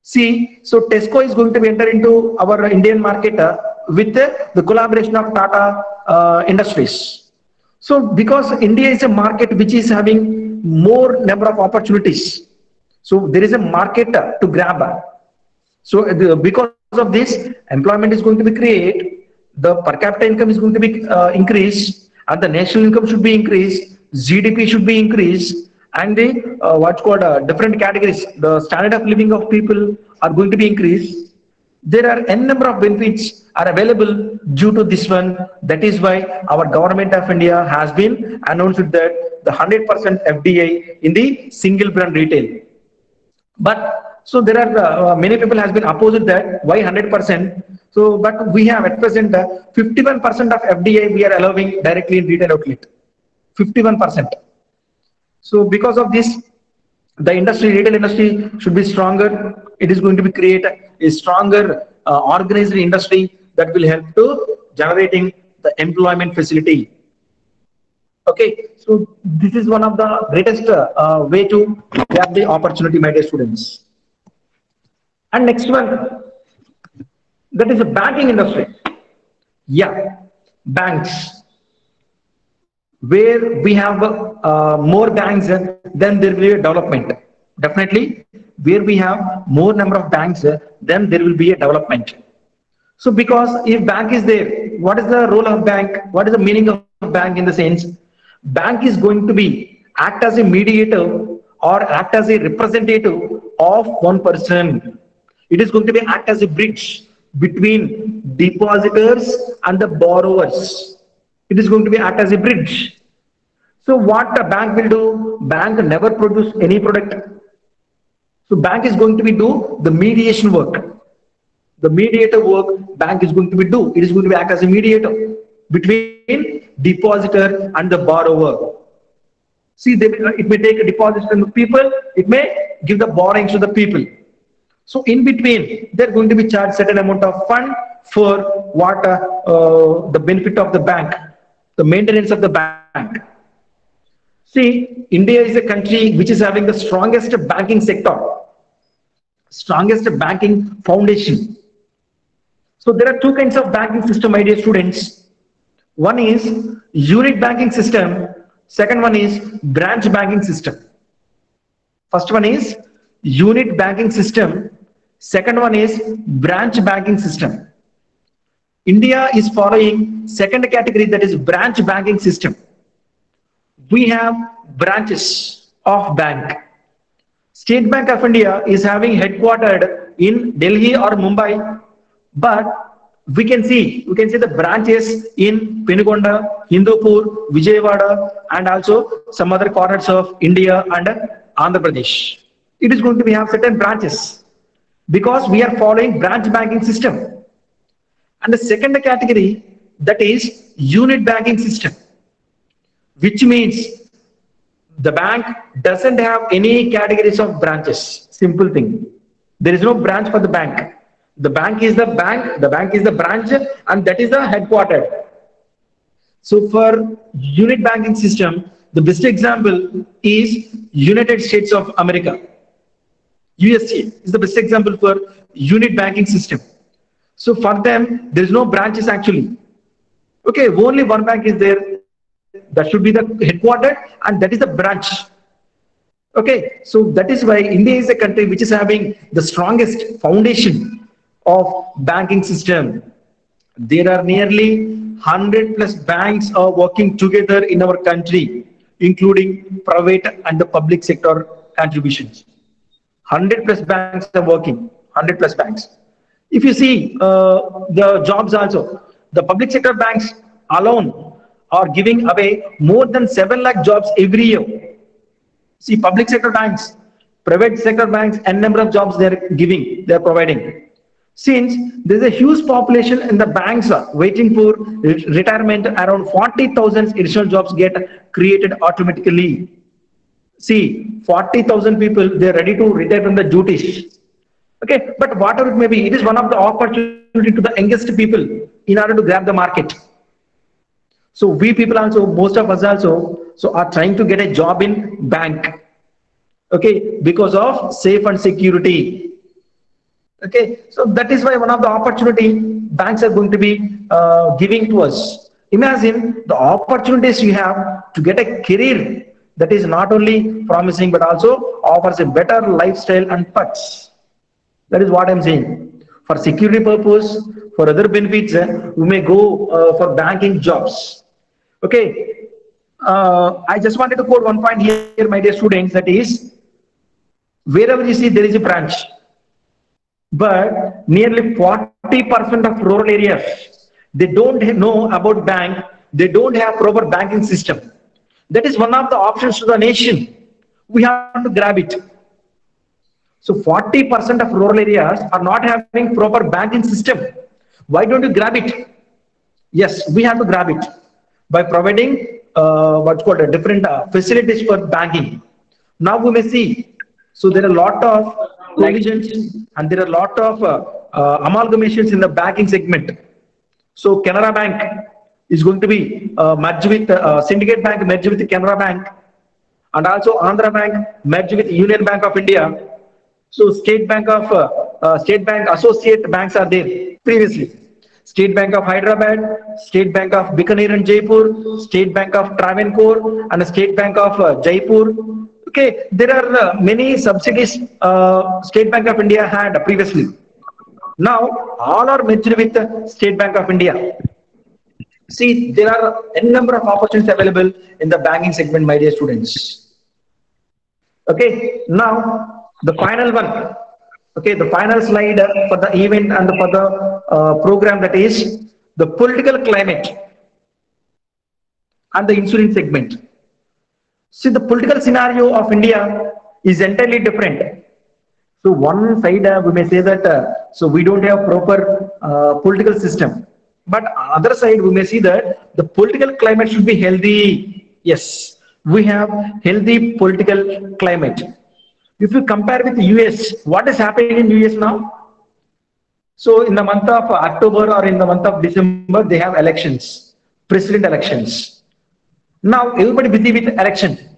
See, so Tesco is going to be enter into our Indian market with the collaboration of Tata Industries. So because India is a market which is having more number of opportunities, so there is a market to grab. So because of this, employment is going to be created, the per capita income is going to be increased, and the national income should be increased, GDP should be increased, and the what's called different categories, the standard of living of people are going to be increased. There are n number of benefits are available due to this one. That is why our government of India has been announced that the 100% FDI in the single brand retail. But so there are many people has been opposed that why 100%. So but we have at present 51% of FDI we are allowing directly in retail outlet. 51%. So because of this, the industry, retail industry should be stronger. It is going to be create a stronger organized industry that will help to generating the employment facility. Okay, so this is one of the greatest way to grab the opportunity, my dear students. And next one, that is the banking industry. Yeah, banks. Where we have more banks, then there will be a development. Definitely, where we have more number of banks, then there will be a development. So because if bank is there, what is the role of bank? What is the meaning of bank in the sense? Bank is going to be act as a mediator or act as a representative of one person. It is going to be act as a bridge between depositors and the borrowers. It is going to be act as a bridge. So what a bank will do? Bank never produce any product. So bank is going to be do the mediation work. The mediator work bank is going to be do. It is going to be act as a mediator between depositor and the borrower. See, it may take a deposit from the people. It may give the borrowings to the people. So in between, they're going to be charged certain amount of fund for what the benefit of the bank, the maintenance of the bank. See, India is a country which is having the strongest banking sector, strongest banking foundation. So there are two kinds of banking system, my dear students. One is unit banking system. Second one is branch banking system. First one is unit banking system. Second one is branch banking system. India is following second category, that is branch banking system. We have branches of bank. State Bank of India is having headquartered in Delhi or Mumbai, but we can see the branches in Penukonda, Hindupur, Vijayawada, and also some other corners of India and Andhra Pradesh. It is going to be have certain branches because we are following branch banking system. And the second category, that is unit banking system, which means the bank doesn't have any categories of branches. Simple thing. There is no branch for the bank. The bank is the bank, the bank is the branch, and that is the headquarter. So for unit banking system, the best example is United States of America. USA is the best example for unit banking system. So for them, there is no branches actually. Okay, only one bank is there. That should be the headquarter, and that is the branch. Okay, so that is why India is a country which is having the strongest foundation of banking system. There are nearly 100 plus banks are working together in our country, including private and the public sector contributions. 100 plus banks are working, 100 plus banks. If you see the jobs also, the public sector banks alone are giving away more than 7 lakh jobs every year. See, public sector banks, private sector banks, and number of jobs they're giving, they're providing. Since there's a huge population in the banks waiting for retirement, around 40,000 additional jobs get created automatically. See, 40,000 people, they're ready to retire from the duties. Okay, but whatever it may be, it is one of the opportunity to the youngest people in order to grab the market. So we people also, most of us also, so are trying to get a job in bank. Okay, because of safe and security. Okay, so that is why one of the opportunity banks are going to be giving to us. Imagine the opportunities you have to get a career that is not only promising but also offers a better lifestyle and perks. That is what I'm saying. For security purpose, for other benefits, we may go for banking jobs. Okay, I just wanted to quote one point here, my dear students, that is, wherever you see there is a branch, but nearly 40% of rural areas, they don't know about bank, they don't have proper banking system. That is one of the options to the nation. We have to grab it. So 40% of rural areas are not having proper banking system. Why don't you grab it? Yes, we have to grab it by providing what's called a different facilities for banking. Now we may see, so there are a lot of collisions and there are a lot of amalgamations in the banking segment. So Canara Bank is going to be merged with Syndicate Bank, merged with Canara Bank, and also Andhra Bank merged with Union Bank of India. So State Bank associate banks are there previously. State Bank of Hyderabad, State Bank of Bikaner and Jaipur, State Bank of Travancore, and State Bank of Jaipur. Okay, there are many subsidiaries State Bank of India had previously. Now all are merged with State Bank of India. See, there are a number of opportunities available in the banking segment, my dear students. Okay, now the final one. Okay, the final slide for the event and for the program, that is the political climate and the insurance segment. See, the political scenario of India is entirely different. So one side we may say that so we don't have proper political system, but other side we may see that the political climate should be healthy. Yes, we have healthy political climate. If you compare with the US, what is happening in US now? So in the month of October or in the month of December, they have elections, president elections. Now everybody busy with election.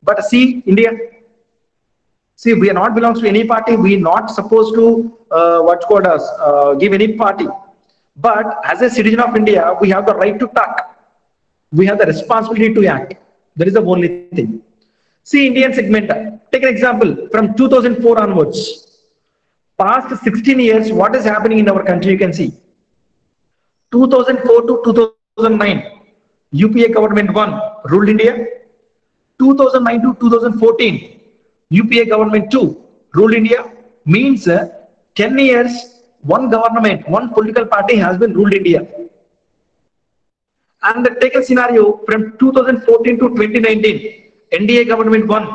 But see, India, see, we are not belongs to any party. We are not supposed to what's called as give any party. But as a citizen of India, we have the right to talk. We have the responsibility to act. That is the only thing. See, Indian segment. Take an example from 2004 onwards. Past 16 years, what is happening in our country? You can see. 2004 to 2009, UPA government 1 ruled India. 2009 to 2014, UPA government 2 ruled India. Means 10 years, one government, one political party has been ruled India. And take a scenario from 2014 to 2019. NDA government 1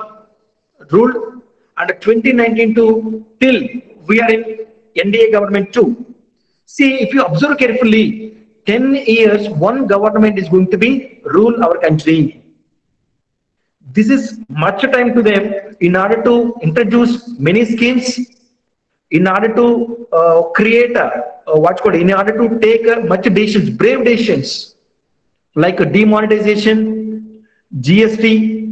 ruled, and 2019 to till we are in NDA government 2. See, if you observe carefully, 10 years one government is going to be rule our country. This is much time to them in order to introduce many schemes, in order to create what's called, in order to take much decisions, brave decisions like demonetization, GST.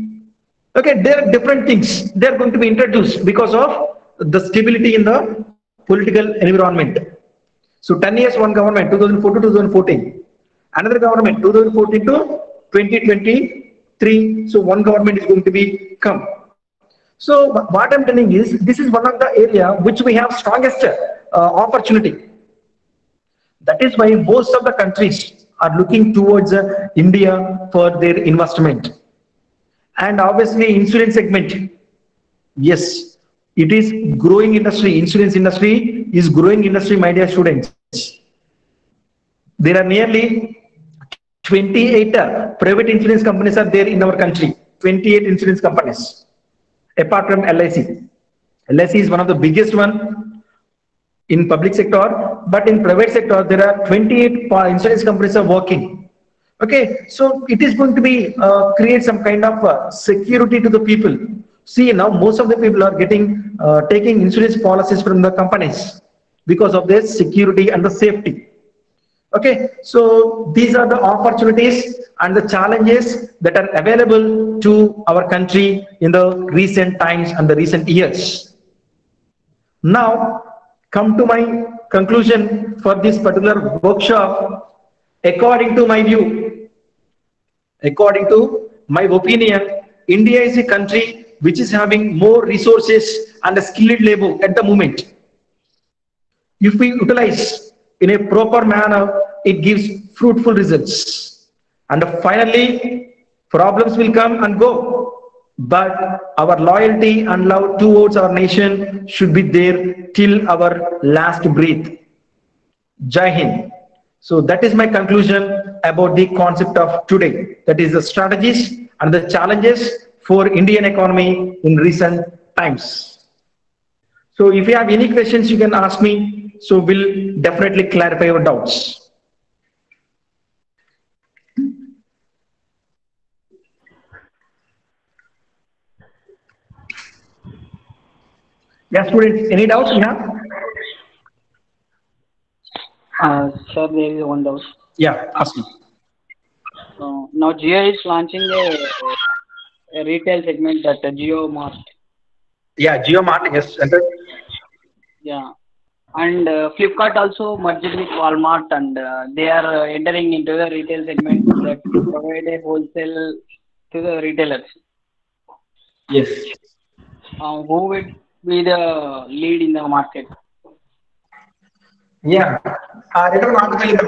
Okay, there are different things they are going to be introduced because of the stability in the political environment. So 10 years one government, 2004 to 2014. Another government, 2014 to 2023. So one government is going to be come. So what I'm telling is, this is one of the area which we have strongest opportunity. That is why most of the countries are looking towards India for their investment. And obviously insurance segment, yes, it is growing industry. Insurance industry is growing industry, my dear students. There are nearly 28 private insurance companies are there in our country. 28 insurance companies, apart from LIC. LIC is one of the biggest one in public sector, but in private sector there are 28 insurance companies are working. Okay, so it is going to be create some kind of security to the people. See, now most of the people are getting taking insurance policies from the companies because of their security and the safety. Okay, so these are the opportunities and the challenges that are available to our country in the recent times and the recent years. Now, come to my conclusion for this particular workshop. According to my view, according to my opinion, India is a country which is having more resources and a skilled labor at the moment. If we utilize in a proper manner, it gives fruitful results. And finally, problems will come and go. But our loyalty and love towards our nation should be there till our last breath. Jai Hind. So that is my conclusion about the concept of today. That is the strategies and the challenges for Indian economy in recent times. So if you have any questions, you can ask me. So we'll definitely clarify your doubts. Yeah, students, any doubts you have? Sir, there is one doubt. Yeah, ask me. Now Jio is launching a retail segment that Jio Mart. Yeah, JioMart, yes. Yeah. And Flipkart also merged with Walmart, and they are entering into the retail segment that provide a wholesale to the retailers. Yes. Who would be the lead in the market? Yeah. I read an article in the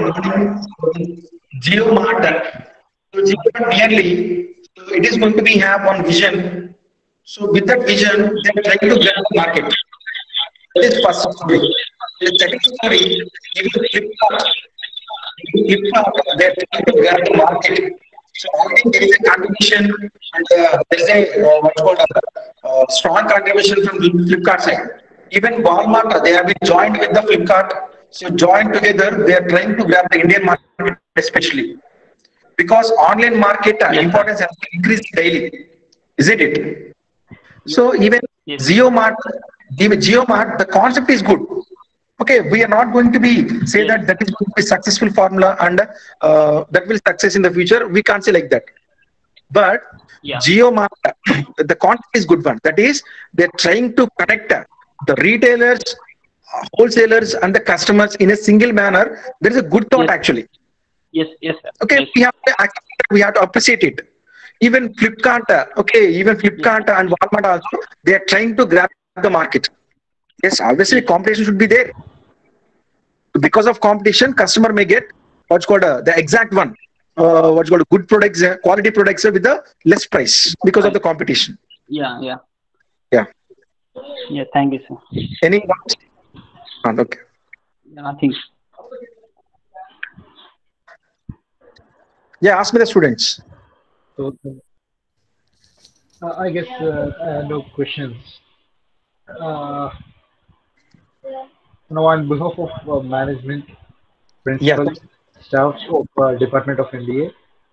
morning, JioMart. So JioMart clearly, so it is going to be have one vision. So with that vision, they are trying to grab the market. That is first story. The second story, even Flipkart, they are trying to grab the market. So already there is a contribution and there is a what's called a strong contribution from the Flipkart side. Even Walmart, they have been joined with the Flipkart. So joined together, they are trying to grab the Indian market especially. Because online market importance has increased daily, isn't it? So even JioMart, the concept is good. Okay, we are not going to be say that that is going to be successful formula and that will success in the future. We can't say like that. But JioMart, the concept is good one. That is, they're trying to connect the retailers, wholesalers, and the customers in a single manner. There is a good thought actually. Yes, yes, sir. Okay, Yes. we have to appreciate it. Even Flipkart, even Flipkart and Walmart also, they are trying to grab the market. Yes, obviously competition should be there. Because of competition, customer may get what's called the exact one, what's called good products, quality products with the less price because of the competition. Yeah, yeah. Yeah. Yeah, thank you, sir. Any doubts? Okay. Nothing. Yeah, ask me the students. So, I guess no questions. Uh, Now, on behalf of management, Yeah. principal, staff of Department of MBA,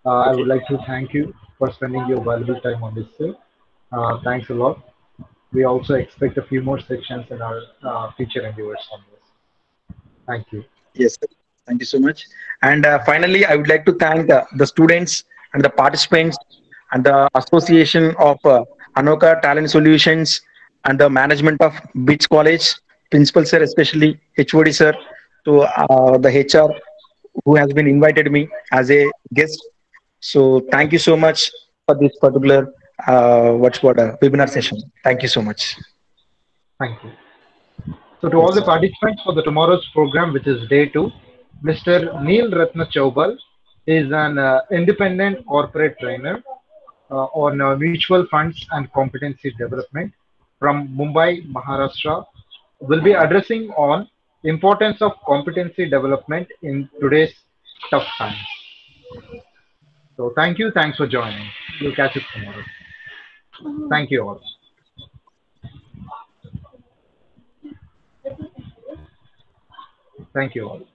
I Okay. would like to thank you for spending your valuable time on this, sir. Thanks a lot. We also expect a few more sections in our future endeavors on this. Thank you. Yes, sir. Thank you so much. And finally, I would like to thank the students and the participants and the association of Anoka Talent Solutions and the management of BITS College, principal sir, especially HOD sir, to the HR who has been invited me as a guest. So thank you so much for this particular what's called a webinar session. Thank you so much. Thank you. So to all the participants for the tomorrow's program, which is day 2, Mr. Neil Ratna Chaubal is an independent corporate trainer on mutual funds and competency development from Mumbai, Maharashtra, will be addressing on importance of competency development in today's tough times. So thank you. Thanks for joining. We'll catch you tomorrow. Thank you all. Thank you all.